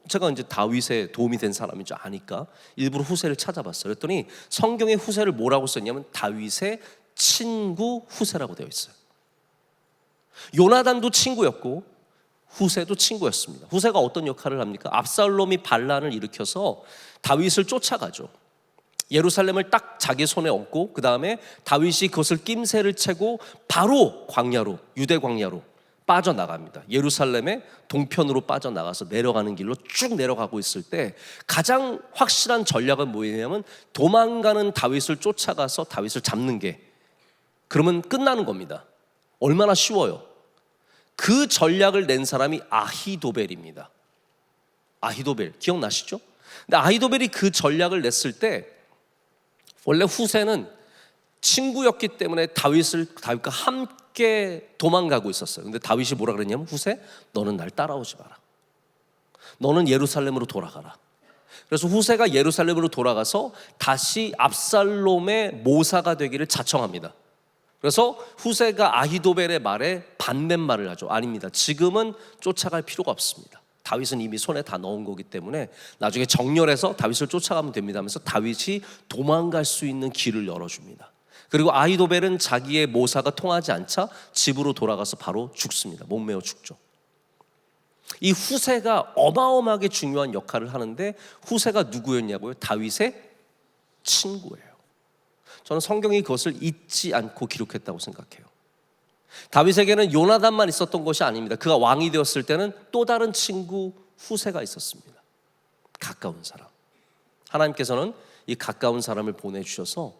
제가 이제 다윗에 도움이 된 사람인 줄 아니까 일부러 후세를 찾아봤어요. 그랬더니 성경에 후세를 뭐라고 썼냐면 다윗의 친구 후세라고 되어 있어요. 요나단도 친구였고 후세도 친구였습니다. 후세가 어떤 역할을 합니까? 압살롬이 반란을 일으켜서 다윗을 쫓아가죠. 예루살렘을 딱 자기 손에 얹고 그 다음에 다윗이 그것을 낌새를 채고 바로 광야로, 유대 광야로 빠져나갑니다. 예루살렘의 동편으로 빠져나가서 내려가는 길로 쭉 내려가고 있을 때 가장 확실한 전략은 뭐냐면 도망가는 다윗을 쫓아가서 다윗을 잡는 게, 그러면 끝나는 겁니다. 얼마나 쉬워요. 그 전략을 낸 사람이 아히도벨입니다. 아히도벨 기억나시죠? 근데 아히도벨이 그 전략을 냈을 때 원래 후세는 친구였기 때문에 다윗과 함께 도망가고 있었어요. 근데 다윗이 뭐라 그랬냐면, 후세, 너는 날 따라오지 마라. 너는 예루살렘으로 돌아가라. 그래서 후세가 예루살렘으로 돌아가서 다시 압살롬의 모사가 되기를 자청합니다. 그래서 후세가 아히도벨의 말에 반대말을 하죠. 아닙니다. 지금은 쫓아갈 필요가 없습니다. 다윗은 이미 손에 다 넣은 거기 때문에 나중에 정렬해서 다윗을 쫓아가면 됩니다 하면서 다윗이 도망갈 수 있는 길을 열어줍니다. 그리고 아히도벨은 자기의 모사가 통하지 않자 집으로 돌아가서 바로 죽습니다. 몸매어 죽죠. 이 후세가 어마어마하게 중요한 역할을 하는데, 후세가 누구였냐고요? 다윗의 친구예요. 저는 성경이 그것을 잊지 않고 기록했다고 생각해요. 다윗에게는 요나단만 있었던 것이 아닙니다. 그가 왕이 되었을 때는 또 다른 친구 후세가 있었습니다. 가까운 사람. 하나님께서는 이 가까운 사람을 보내주셔서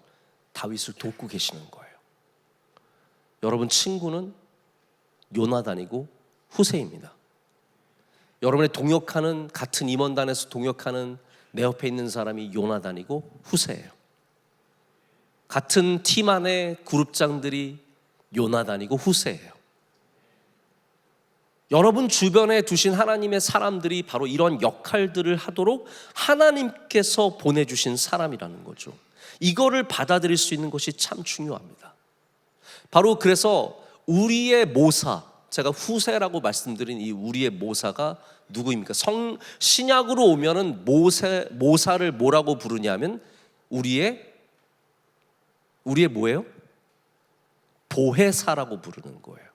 다윗을 돕고 계시는 거예요. 여러분, 친구는 요나단이고 후세입니다. 여러분의 동역하는, 같은 임원단에서 동역하는 내 옆에 있는 사람이 요나단이고 후세예요. 같은 팀 안에 그룹장들이 요나단이고 후세예요. 여러분 주변에 두신 하나님의 사람들이 바로 이런 역할들을 하도록 하나님께서 보내주신 사람이라는 거죠. 이거를 받아들일 수 있는 것이 참 중요합니다. 바로 그래서 우리의 모사, 제가 후세라고 말씀드린 이 우리의 모사가 누구입니까? 신약으로 오면은 모사를 뭐라고 부르냐면 우리의 뭐예요? 보혜사라고 부르는 거예요.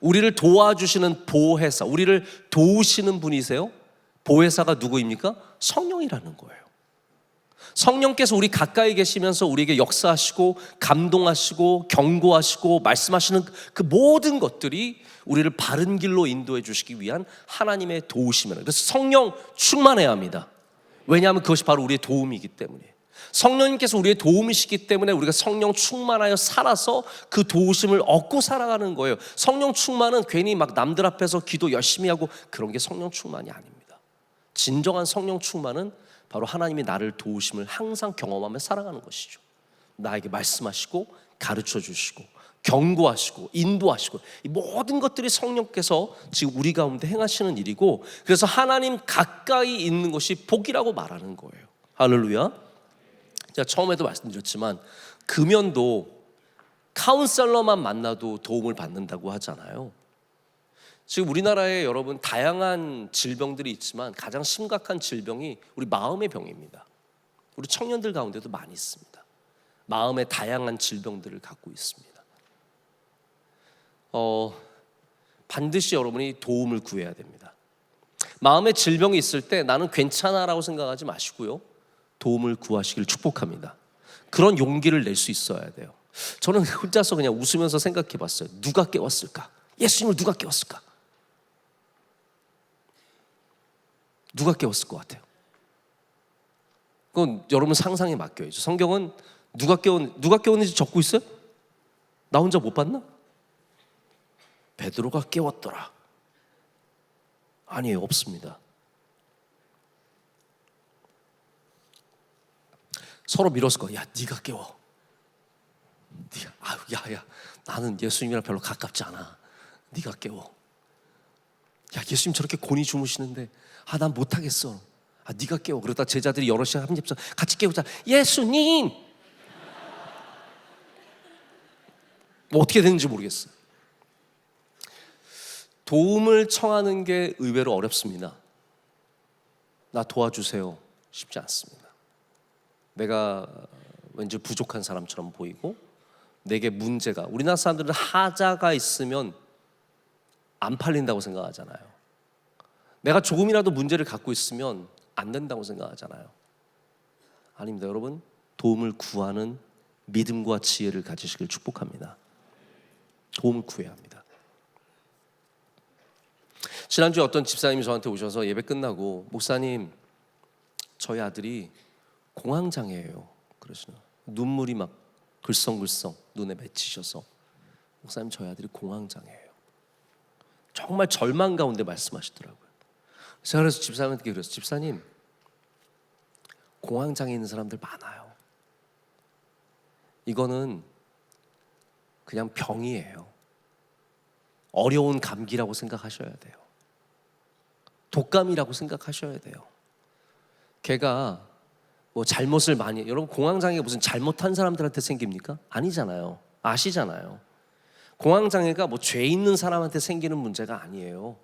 우리를 도와주시는 보혜사, 우리를 도우시는 분이세요. 보혜사가 누구입니까? 성령이라는 거예요. 성령께서 우리 가까이 계시면서 우리에게 역사하시고 감동하시고 경고하시고 말씀하시는 그 모든 것들이 우리를 바른 길로 인도해 주시기 위한 하나님의 도우심이에요. 그래서 성령 충만해야 합니다. 왜냐하면 그것이 바로 우리의 도움이기 때문에. 성령님께서 우리의 도움이시기 때문에 우리가 성령 충만하여 살아서 그 도우심을 얻고 살아가는 거예요. 성령 충만은 괜히 막 남들 앞에서 기도 열심히 하고 그런 게 성령 충만이 아닙니다. 진정한 성령 충만은 바로 하나님이 나를 도우심을 항상 경험하며 살아가는 것이죠. 나에게 말씀하시고 가르쳐 주시고 경고하시고 인도하시고 이 모든 것들이 성령께서 지금 우리 가운데 행하시는 일이고, 그래서 하나님 가까이 있는 것이 복이라고 말하는 거예요. 할렐루야. 제가 처음에도 말씀드렸지만 금연도 카운셀러만 만나도 도움을 받는다고 하잖아요. 지금 우리나라에 여러분 다양한 질병들이 있지만 가장 심각한 질병이 우리 마음의 병입니다. 우리 청년들 가운데도 많이 있습니다. 마음의 다양한 질병들을 갖고 있습니다. 반드시 여러분이 도움을 구해야 됩니다. 마음의 질병이 있을 때 나는 괜찮아라고 생각하지 마시고요, 도움을 구하시길 축복합니다. 그런 용기를 낼 수 있어야 돼요. 저는 혼자서 그냥 웃으면서 생각해 봤어요. 누가 깨웠을까? 예수님을 누가 깨웠을까? 누가 깨웠을 것 같아요? 그건 여러분 상상에 맡겨야죠. 성경은 누가 깨웠는지 적고 있어요? 나 혼자 못 봤나? 베드로가 깨웠더라. 아니에요, 없습니다. 서로 밀었을 거야. 야, 네가 깨워. 네가, 아유, 야, 나는 예수님이랑 별로 가깝지 않아. 네가 깨워. 야, 예수님 저렇게 곤히 주무시는데, 난 못하겠어. 네가 깨워. 그러다 제자들이 여러 시간 합집해서 같이 깨우자. 예수님. 뭐 어떻게 되는지 모르겠어. 도움을 청하는 게 의외로 어렵습니다. 나 도와주세요. 쉽지 않습니다. 내가 왠지 부족한 사람처럼 보이고, 내게 문제가, 우리나라 사람들은 하자가 있으면 안 팔린다고 생각하잖아요. 내가 조금이라도 문제를 갖고 있으면 안 된다고 생각하잖아요. 아닙니다. 여러분, 도움을 구하는 믿음과 지혜를 가지시길 축복합니다. 도움을 구해야 합니다. 지난주에 어떤 집사님이 저한테 오셔서 예배 끝나고, 목사님, 저희 아들이 공황장애예요. 그러시나 눈물이 막 글썽글썽 눈에 맺히셔서, 목사님, 저희 아들이 공황장애예요. 정말 절망 가운데 말씀하시더라고요. 제가 그래서 집사님한테 그랬어요. 집사님, 공황장애 있는 사람들 많아요. 이거는 그냥 병이에요. 어려운 감기라고 생각하셔야 돼요. 독감이라고 생각하셔야 돼요. 걔가 뭐 잘못을 많이, 여러분, 공황장애가 무슨 잘못한 사람들한테 생깁니까? 아니잖아요. 아시잖아요. 공황장애가 뭐 죄 있는 사람한테 생기는 문제가 아니에요.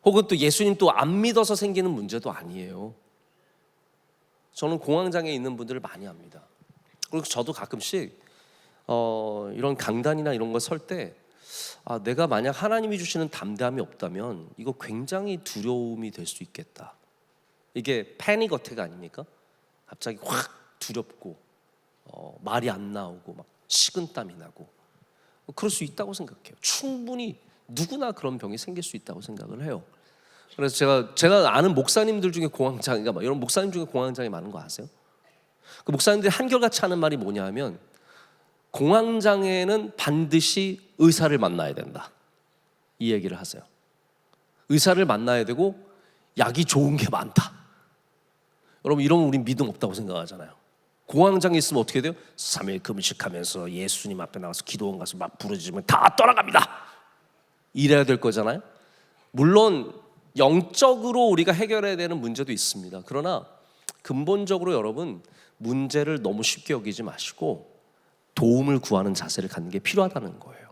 혹은 또 예수님 또 안 믿어서 생기는 문제도 아니에요. 저는 공황장애 있는 분들을 많이 압니다. 그리고 저도 가끔씩 이런 강단이나 이런 거 설 때, 내가 만약 하나님이 주시는 담대함이 없다면 이거 굉장히 두려움이 될 수 있겠다. 이게 패닉 어택 아닙니까? 갑자기 확 두렵고 말이 안 나오고 막 식은땀이 나고, 그럴 수 있다고 생각해요. 충분히 누구나 그런 병이 생길 수 있다고 생각을 해요. 그래서 제가 아는 목사님들 중에 공황장애가, 여러분, 목사님 중에 공황장애 많은 거 아세요? 그 목사님들이 한결같이 하는 말이 뭐냐 하면, 공황장애는 반드시 의사를 만나야 된다, 이 얘기를 하세요. 의사를 만나야 되고 약이 좋은 게 많다. 여러분, 이러면 우린 믿음 없다고 생각하잖아요. 공황장애 있으면 어떻게 돼요? 3일 금식하면서 예수님 앞에 나가서 기도원 가서 막 부르짖으면 다 떠나갑니다. 이래야 될 거잖아요. 물론 영적으로 우리가 해결해야 되는 문제도 있습니다. 그러나 근본적으로 여러분, 문제를 너무 쉽게 여기지 마시고 도움을 구하는 자세를 갖는 게 필요하다는 거예요.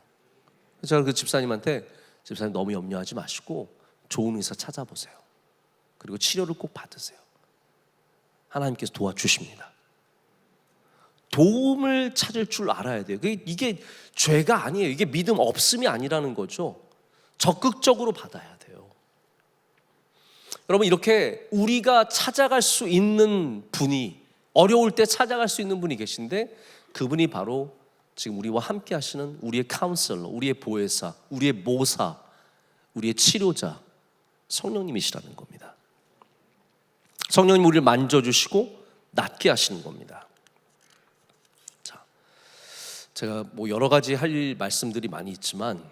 제가 그 집사님한테, 집사님 너무 염려하지 마시고 좋은 의사 찾아보세요. 그리고 치료를 꼭 받으세요. 하나님께서 도와주십니다. 도움을 찾을 줄 알아야 돼요. 이게 죄가 아니에요. 이게 믿음 없음이 아니라는 거죠. 적극적으로 받아야 돼요. 여러분, 이렇게 우리가 찾아갈 수 있는 분이, 어려울 때 찾아갈 수 있는 분이 계신데, 그분이 바로 지금 우리와 함께 하시는 우리의 카운셀러, 우리의 보혜사, 우리의 모사, 우리의 치료자, 성령님이시라는 겁니다. 성령님 우리를 만져주시고 낫게 하시는 겁니다. 자, 제가 뭐 여러 가지 할 말씀들이 많이 있지만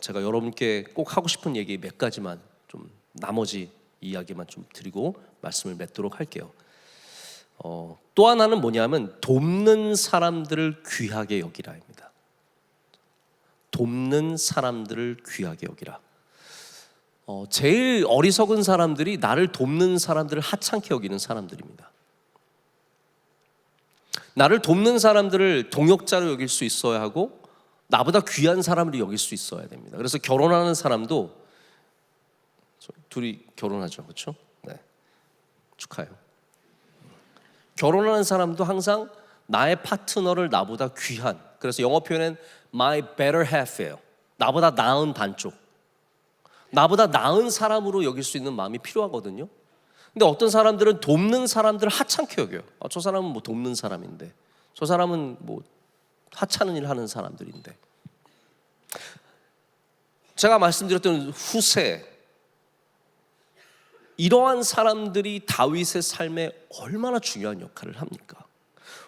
제가 여러분께 꼭 하고 싶은 얘기 몇 가지만, 좀 나머지 이야기만 좀 드리고 말씀을 맺도록 할게요. 또 하나는 뭐냐면, 돕는 사람들을 귀하게 여기라입니다. 돕는 사람들을 귀하게 여기라. 제일 어리석은 사람들이 나를 돕는 사람들을 하찮게 여기는 사람들입니다. 나를 돕는 사람들을 동역자로 여길 수 있어야 하고, 나보다 귀한 사람으로 여길 수 있어야 됩니다. 그래서 결혼하는 사람도, 둘이 결혼하죠, 그렇죠? 네, 축하해요. 결혼하는 사람도 항상 나의 파트너를 나보다 귀한, 그래서 영어 표현은 my better half예요. 나보다 나은 반쪽, 나보다 나은 사람으로 여길 수 있는 마음이 필요하거든요. 근데 어떤 사람들은 돕는 사람들을 하찮게 여겨요. 저 사람은 뭐 돕는 사람인데, 저 사람은 뭐 하찮은 일 하는 사람들인데. 제가 말씀드렸던 후세, 이러한 사람들이 다윗의 삶에 얼마나 중요한 역할을 합니까?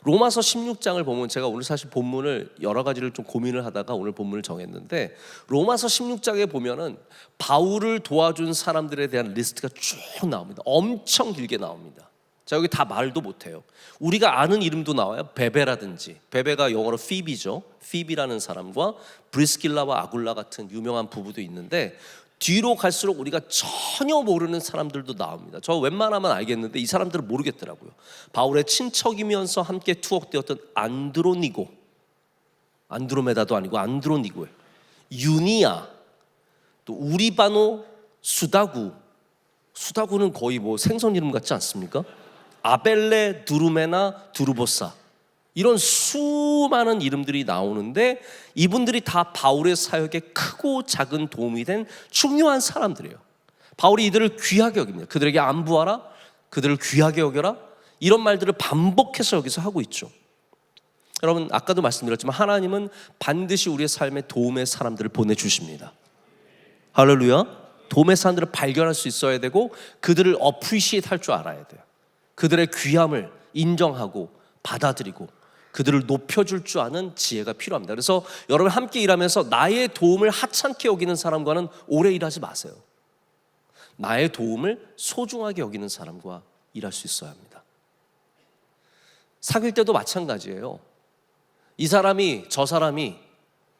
로마서 16장을 보면 제가 오늘 사실 본문을 여러 가지를 좀 고민을 하다가 오늘 본문을 정했는데 로마서 16장에 보면은 바울을 도와준 사람들에 대한 리스트가 쭉 나옵니다. 엄청 길게 나옵니다. 자, 여기 다 말도 못해요. 우리가 아는 이름도 나와요. 베베라든지, 베베가 영어로 피비죠. 피비라는 사람과 브리스길라와 아굴라 같은 유명한 부부도 있는데 뒤로 갈수록 우리가 전혀 모르는 사람들도 나옵니다. 저 웬만하면 알겠는데 이 사람들은 모르겠더라고요. 바울의 친척이면서 함께 투옥되었던 안드로니고, 안드로메다도 아니고 안드로니고예요. 유니아, 또 우리바노 수다구, 수다구는 거의 뭐 생선 이름 같지 않습니까? 아벨레 두루메나 두루보사, 이런 수많은 이름들이 나오는데 이분들이 다 바울의 사역에 크고 작은 도움이 된 중요한 사람들이에요. 바울이 이들을 귀하게 여깁니다. 그들에게 안부하라, 그들을 귀하게 여겨라, 이런 말들을 반복해서 여기서 하고 있죠. 여러분, 아까도 말씀드렸지만 하나님은 반드시 우리의 삶에 도움의 사람들을 보내주십니다. 할렐루야. 도움의 사람들을 발견할 수 있어야 되고 그들을 어프리시에이트 할 줄 알아야 돼요. 그들의 귀함을 인정하고 받아들이고 그들을 높여줄 줄 아는 지혜가 필요합니다. 그래서 여러분 함께 일하면서 나의 도움을 하찮게 여기는 사람과는 오래 일하지 마세요. 나의 도움을 소중하게 여기는 사람과 일할 수 있어야 합니다. 사귈 때도 마찬가지예요. 이 사람이, 저 사람이,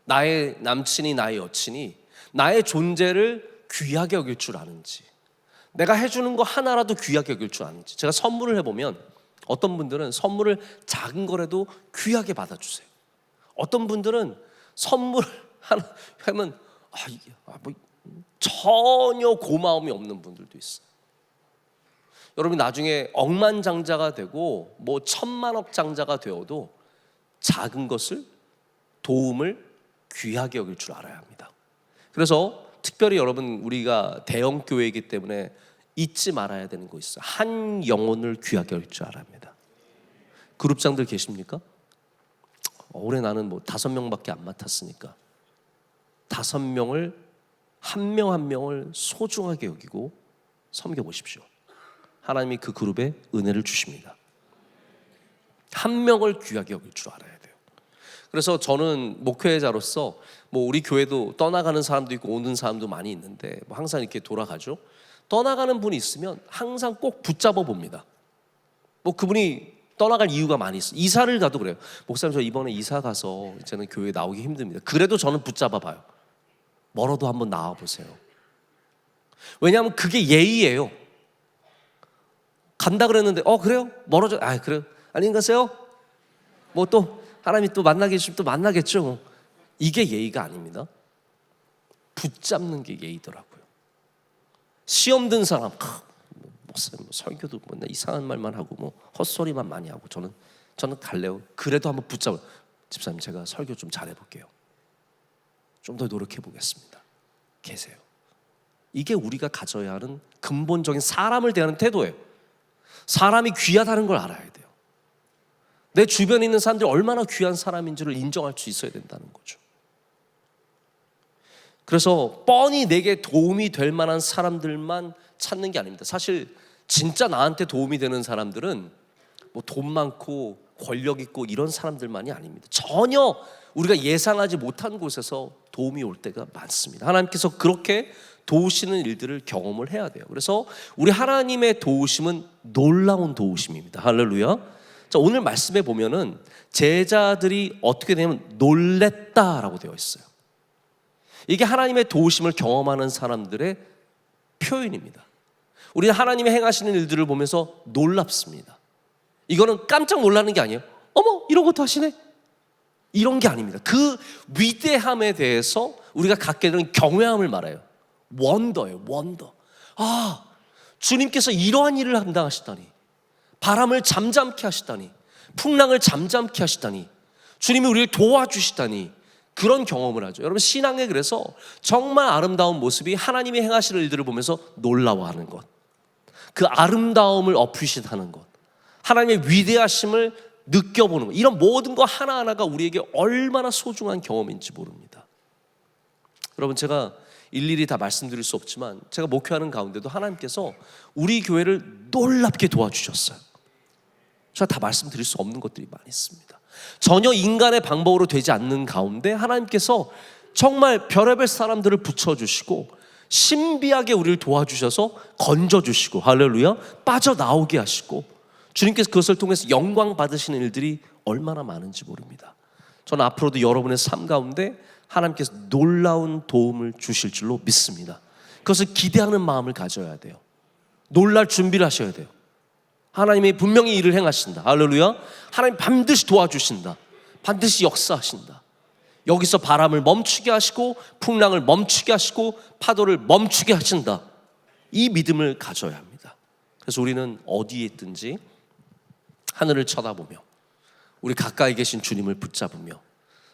나의 남친이, 나의 여친이 나의 존재를 귀하게 여길 줄 아는지, 내가 해주는 거 하나라도 귀하게 여길 줄 아는지. 제가 선물을 해보면 어떤 분들은 선물을 작은 거라도 귀하게 받아주세요. 어떤 분들은 선물 하나 하면 뭐 전혀 고마움이 없는 분들도 있어요. 여러분, 나중에 억만장자가 되고 뭐 천만억 장자가 되어도 작은 것을, 도움을 귀하게 여길 줄 알아야 합니다. 그래서 특별히 여러분, 우리가 대형 교회이기 때문에 잊지 말아야 되는 거 있어요. 한 영혼을 귀하게 여길 줄 알아야 합니다. 그룹장들 계십니까? 올해 나는 뭐 5명밖에 안 맡았으니까 5명을, 한 명 한 명을 소중하게 여기고 섬겨보십시오. 하나님이 그 그룹에 은혜를 주십니다. 한 명을 귀하게 여길 줄 알아야 돼요. 그래서 저는 목회자로서 뭐 우리 교회도 떠나가는 사람도 있고 오는 사람도 많이 있는데 뭐 항상 이렇게 돌아가죠. 떠나가는 분이 있으면 항상 꼭 붙잡아 봅니다. 뭐 그분이 떠나갈 이유가 많이 있어요. 이사를 가도 그래요. 목사님, 저 이번에 이사 가서 이제는 교회 나오기 힘듭니다. 그래도 저는 붙잡아 봐요. 멀어도 한번 나와 보세요. 왜냐하면 그게 예의예요. 간다 그랬는데 그래요? 멀어져. 그래요? 안녕히 가세요. 뭐 또 하나님이 또 만나게 해주시면 또 만나겠죠. 이게 예의가 아닙니다. 붙잡는 게 예의더라고요. 시험 든 사람, 목사님 설교도 맨날 이상한 말만 하고 뭐 헛소리만 많이 하고 저는 갈래요. 그래도 한번 붙잡아요. 집사님, 제가 설교 좀 잘해볼게요. 좀 더 노력해 보겠습니다. 계세요. 이게 우리가 가져야 하는 근본적인 사람을 대하는 태도예요. 사람이 귀하다는 걸 알아야 돼요. 내 주변에 있는 사람들이 얼마나 귀한 사람인지를 인정할 수 있어야 된다는 거죠. 그래서 뻔히 내게 도움이 될 만한 사람들만 찾는 게 아닙니다. 사실 진짜 나한테 도움이 되는 사람들은 뭐 돈 많고 권력 있고 이런 사람들만이 아닙니다. 전혀 우리가 예상하지 못한 곳에서 도움이 올 때가 많습니다. 하나님께서 그렇게 도우시는 일들을 경험을 해야 돼요. 그래서 우리 하나님의 도우심은 놀라운 도우심입니다. 할렐루야. 자, 오늘 말씀에 보면은 제자들이 어떻게 되냐면 놀랬다라고 되어 있어요. 이게 하나님의 도우심을 경험하는 사람들의 표현입니다. 우리는 하나님의 행하시는 일들을 보면서 놀랍습니다. 이거는 깜짝 놀라는 게 아니에요. 어머, 이런 것도 하시네? 이런 게 아닙니다. 그 위대함에 대해서 우리가 갖게 되는 경외함을 말해요. 원더예요, 원더. 주님께서 이러한 일을 감당하시다니, 바람을 잠잠케 하시다니, 풍랑을 잠잠케 하시다니, 주님이 우리를 도와주시다니, 그런 경험을 하죠. 여러분, 신앙에 그래서 정말 아름다운 모습이 하나님이 행하시는 일들을 보면서 놀라워하는 것, 그 아름다움을 어프리시하는 것, 하나님의 위대하심을 느껴보는 것, 이런 모든 것 하나하나가 우리에게 얼마나 소중한 경험인지 모릅니다. 여러분, 제가 일일이 다 말씀드릴 수 없지만 제가 목회하는 가운데도 하나님께서 우리 교회를 놀랍게 도와주셨어요. 제가 다 말씀드릴 수 없는 것들이 많이 있습니다. 전혀 인간의 방법으로 되지 않는 가운데 하나님께서 정말 별의별 사람들을 붙여주시고 신비하게 우리를 도와주셔서 건져주시고, 할렐루야, 빠져나오게 하시고, 주님께서 그것을 통해서 영광 받으시는 일들이 얼마나 많은지 모릅니다. 저는 앞으로도 여러분의 삶 가운데 하나님께서 놀라운 도움을 주실 줄로 믿습니다. 그것을 기대하는 마음을 가져야 돼요. 놀랄 준비를 하셔야 돼요. 하나님이 분명히 일을 행하신다. 할렐루야. 하나님 반드시 도와주신다. 반드시 역사하신다. 여기서 바람을 멈추게 하시고 풍랑을 멈추게 하시고 파도를 멈추게 하신다. 이 믿음을 가져야 합니다. 그래서 우리는 어디에 있든지 하늘을 쳐다보며 우리 가까이 계신 주님을 붙잡으며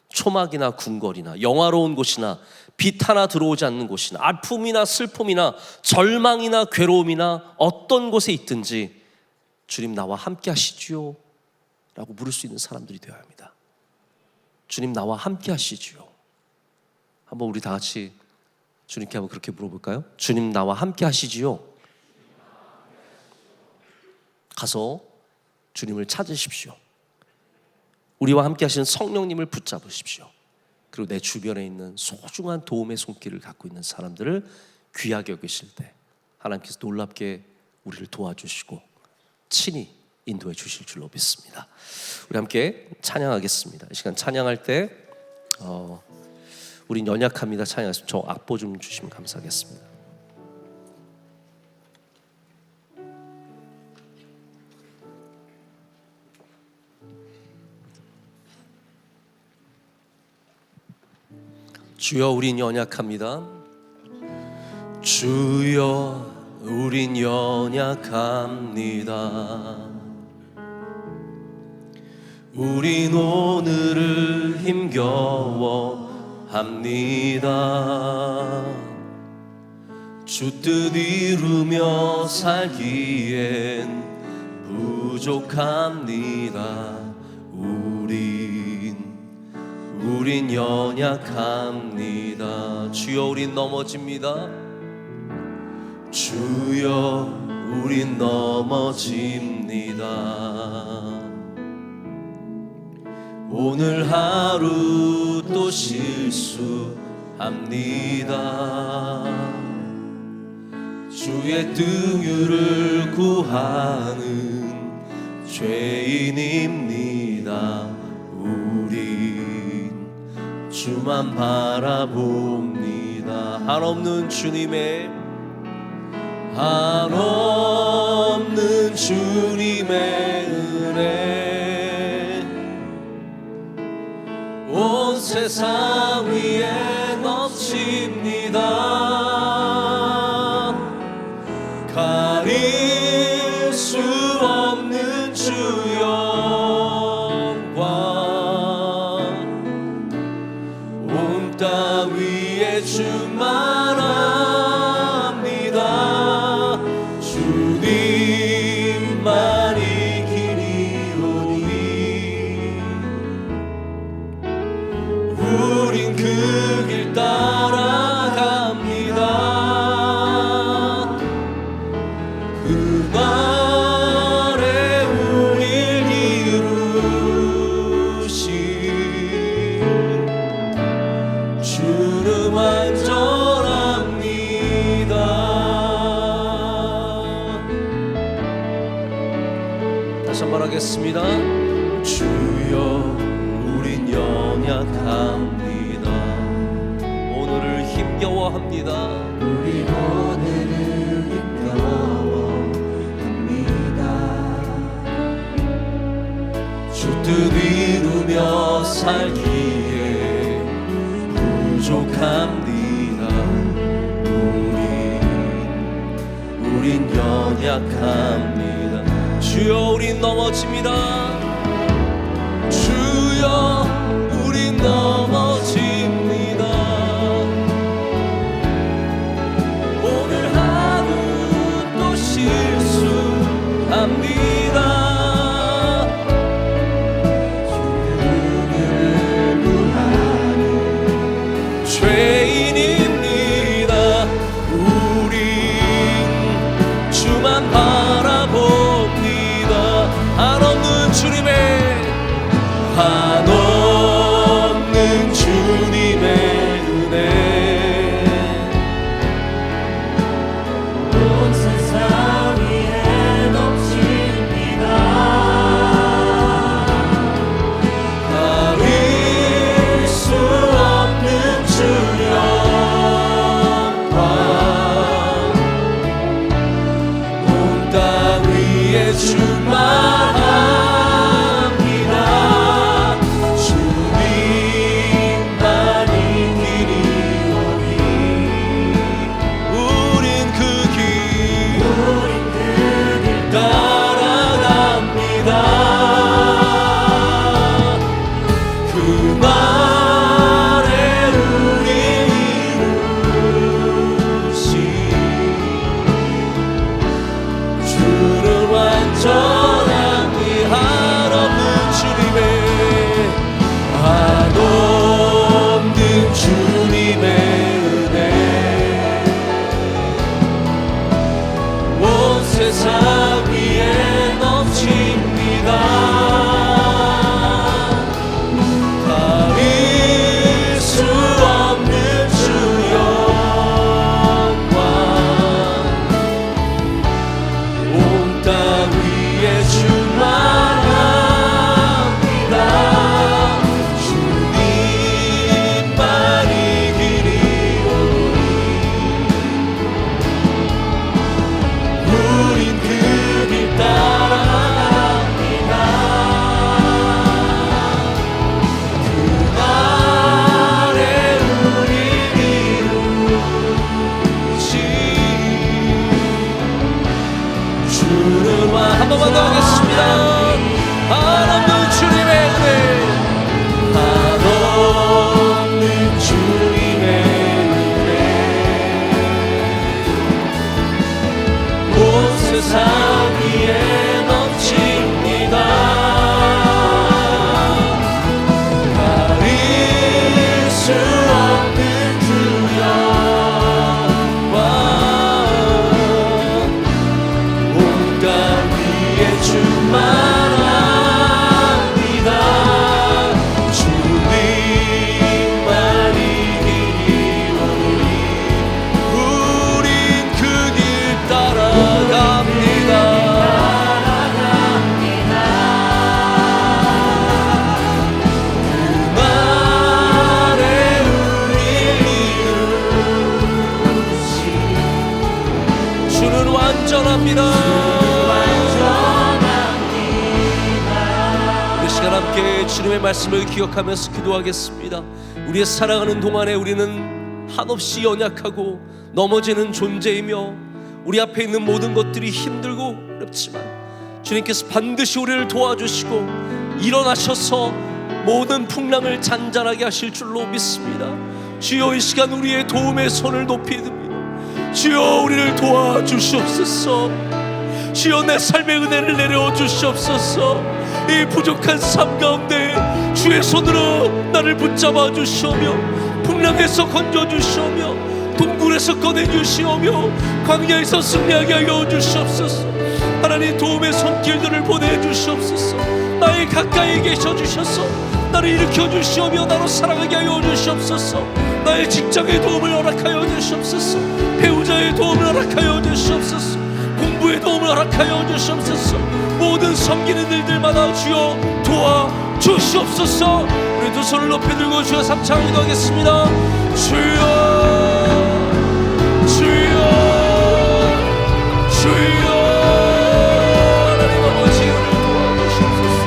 초막이나 궁궐이나 영화로운 곳이나 빛 하나 들어오지 않는 곳이나 아픔이나 슬픔이나 절망이나 괴로움이나 어떤 곳에 있든지 주님 나와 함께 하시지요? 라고 물을 수 있는 사람들이 되어야 합니다. 주님 나와 함께 하시지요? 한번 우리 다 같이 주님께 한번 그렇게 물어볼까요? 주님 나와 함께 하시지요? 가서 주님을 찾으십시오. 우리와 함께 하시는 성령님을 붙잡으십시오. 그리고 내 주변에 있는 소중한 도움의 손길을 갖고 있는 사람들을 귀하게 여기실 때 하나님께서 놀랍게 우리를 도와주시고 친히 인도해 주실 줄로 믿습니다. 우리 함께 찬양하겠습니다. 이 시간 찬양할 때 우린 연약합니다. 찬양하겠습니다. 저 악보 좀 주시면 감사하겠습니다. 주여 우린 연약합니다. 주여 우린 연약합니다. 우린 오늘을 힘겨워합니다. 주 뜻 이루며 살기엔 부족합니다. 우린 연약합니다. 주여 우린 넘어집니다. 주여 우린 넘어집니다. 오늘 하루 또 실수합니다. 주의 등유를 구하는 죄인입니다. 우린 주만 바라봅니다. 한없는 주님의 한없는 주님의 은혜 온 세상 위에 넘칩니다. 가릴 수 없는 주 영광 온 땅 위에 주만 압니다. 주님만이 길이오니 우린 그 길 따라갑니다. 그 말에 우릴 이루신 주는 완전합니다. 다시 한번 하겠습니다. 주여 우린 연약합니다. 오늘을 힘겨워합니다. 우리 오늘을 힘겨워합니다. 주 뜻 이루며 살기에 부족합니다. 우린 연약합니다. 주여 우린 넘어집니다. 주여 우린 넘어집니다. 오늘 하루 또 실수합니다. 죄인입니다. 우린 주만 바라봅니다. 한없는 한없는 주님의 은혜 온 세상 위에 넘칩니다. 가릴 수 없는 주 영광 온 땅 위에 충만합니다. 주님만이 길이 오니 우린 그 길 따라갑니다. 그 말에 우리 이루시 주는 완전한 이 한없는 주님의 한없는 주님의 은혜 온 세상 위에 넘칩니다. 가릴 수 없는 주 영광 온 땅 위에 충만합니다. 주님만이 길이 오니 우린 그 길 따라갑니다. 그 날에 우리 이루시 주는 한 번만 더 하겠습니다. 한없는 주님의 은혜 한없는 주님의 은혜 온 세상 위에 넘칩니다. 가릴 수 없는 주 영광 온 땅 위에 충만합니다. 주님만이 길이 오니 우린 그 길 따라갑니다. 그 말에 우리 이루시 주는 완전합니다. 이 시간 함께 주님의 말씀을 기억하면서 기도하겠습니다. 우리의 살아가는 동안에 우리는 한없이 연약하고 넘어지는 존재이며 우리 앞에 있는 모든 것들이 힘들고 어렵지만 주님께서 반드시 우리를 도와주시고 일어나셔서 모든 풍랑을 잔잔하게 하실 줄로 믿습니다. 주여 이 시간 우리의 도움의 손을 높이 듭니다. 주여 우리를 도와주시옵소서. 주여 내 삶의 은혜를 내려 주시옵소서. 이 부족한 삶 가운데 주의 손으로 나를 붙잡아 주시오며 풍랑에서 건져 주시오며 동굴에서 꺼내 주시오며 광야에서 승리하게 하여 주시옵소서. 하나님 도움의 손길들을 보내 주시옵소서. 나의 가까이 계셔 주셔서 나를 일으켜 주시오며 나로 살아가게 하여 주시옵소서. 나의 직장의 도움을 허락하여 주시옵소서. 배우자의 도움을 허락하여 주시옵소서. 공부의 도움을 허락하여 주시옵소서. 모든 섬기는 일들마다 주여 도와주시옵소서. 우리 두 손을 높이 들고 주여 삼창 기도하겠습니다. 주여 주여 주여 하나님 아버지 우리를 도와주시옵소서.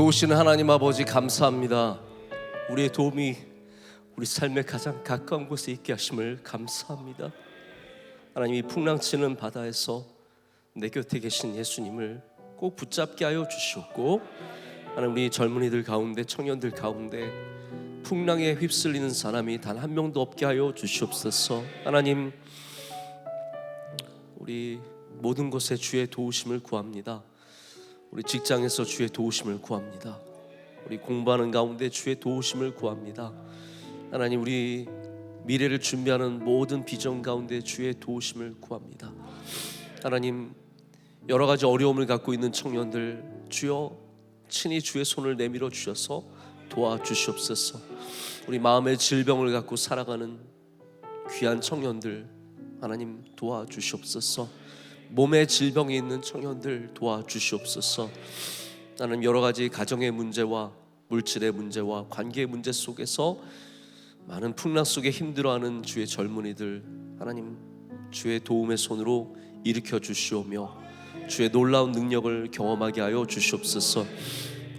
도우시는 하나님 아버지 감사합니다. 우리의 도움이 우리 삶의 가장 가까운 곳에 있게 하심을 감사합니다. 하나님, 이 풍랑치는 바다에서 내 곁에 계신 예수님을 꼭 붙잡게 하여 주시옵고, 하나님, 우리 젊은이들 가운데, 청년들 가운데 풍랑에 휩쓸리는 사람이 단 한 명도 없게 하여 주시옵소서. 하나님, 우리 모든 것에 주의 도우심을 구합니다. 우리 직장에서 주의 도우심을 구합니다. 우리 공부하는 가운데 주의 도우심을 구합니다. 하나님, 우리 미래를 준비하는 모든 비전 가운데 주의 도우심을 구합니다. 하나님, 여러 가지 어려움을 갖고 있는 청년들, 주여 친히 주의 손을 내밀어 주셔서 도와주시옵소서. 우리 마음의 질병을 갖고 살아가는 귀한 청년들, 하나님 도와주시옵소서. 몸의 질병이 있는 청년들 도와주시옵소서. 나는 여러 가지 가정의 문제와 물질의 문제와 관계의 문제 속에서 많은 풍랑 속에 힘들어하는 주의 젊은이들, 하나님 주의 도움의 손으로 일으켜 주시오며 주의 놀라운 능력을 경험하게 하여 주시옵소서.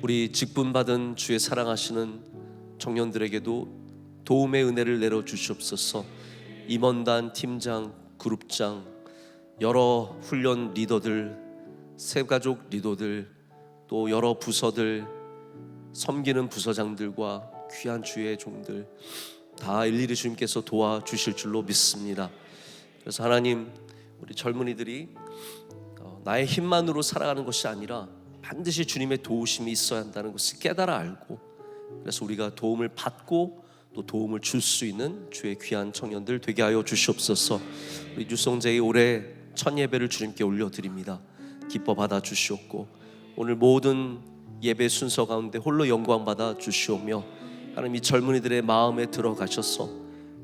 우리 직분받은 주의 사랑하시는 청년들에게도 도움의 은혜를 내려 주시옵소서. 임원단, 팀장, 그룹장, 여러 훈련 리더들, 새가족 리더들, 또 여러 부서들, 섬기는 부서장들과 귀한 주의 종들 다 일일이 주님께서 도와주실 줄로 믿습니다. 그래서 하나님, 우리 젊은이들이 나의 힘만으로 살아가는 것이 아니라 반드시 주님의 도우심이 있어야 한다는 것을 깨달아 알고, 그래서 우리가 도움을 받고 또 도움을 줄 수 있는 주의 귀한 청년들 되게 하여 주시옵소서. 우리 유성제의 올해 첫 예배를 주님께 올려드립니다. 기뻐 받아 주시옵고, 오늘 모든 예배 순서 가운데 홀로 영광 받아 주시오며, 하나님 이 젊은이들의 마음에 들어가셔서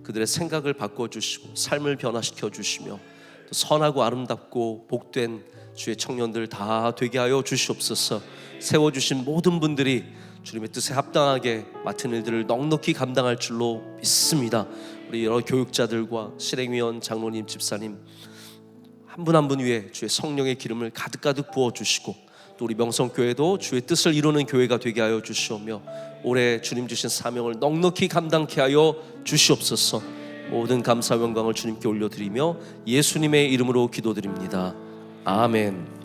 그들의 생각을 바꿔주시고 삶을 변화시켜 주시며 또 선하고 아름답고 복된 주의 청년들 다 되게 하여 주시옵소서. 세워주신 모든 분들이 주님의 뜻에 합당하게 맡은 일들을 넉넉히 감당할 줄로 믿습니다. 우리 여러 교육자들과 실행위원, 장로님, 집사님 한 분 한 분 위에 주의 성령의 기름을 가득가득 부어주시고, 또 우리 명성교회도 주의 뜻을 이루는 교회가 되게 하여 주시오며 올해 주님 주신 사명을 넉넉히 감당케 하여 주시옵소서. 모든 감사 영광을 주님께 올려드리며 예수님의 이름으로 기도드립니다. 아멘.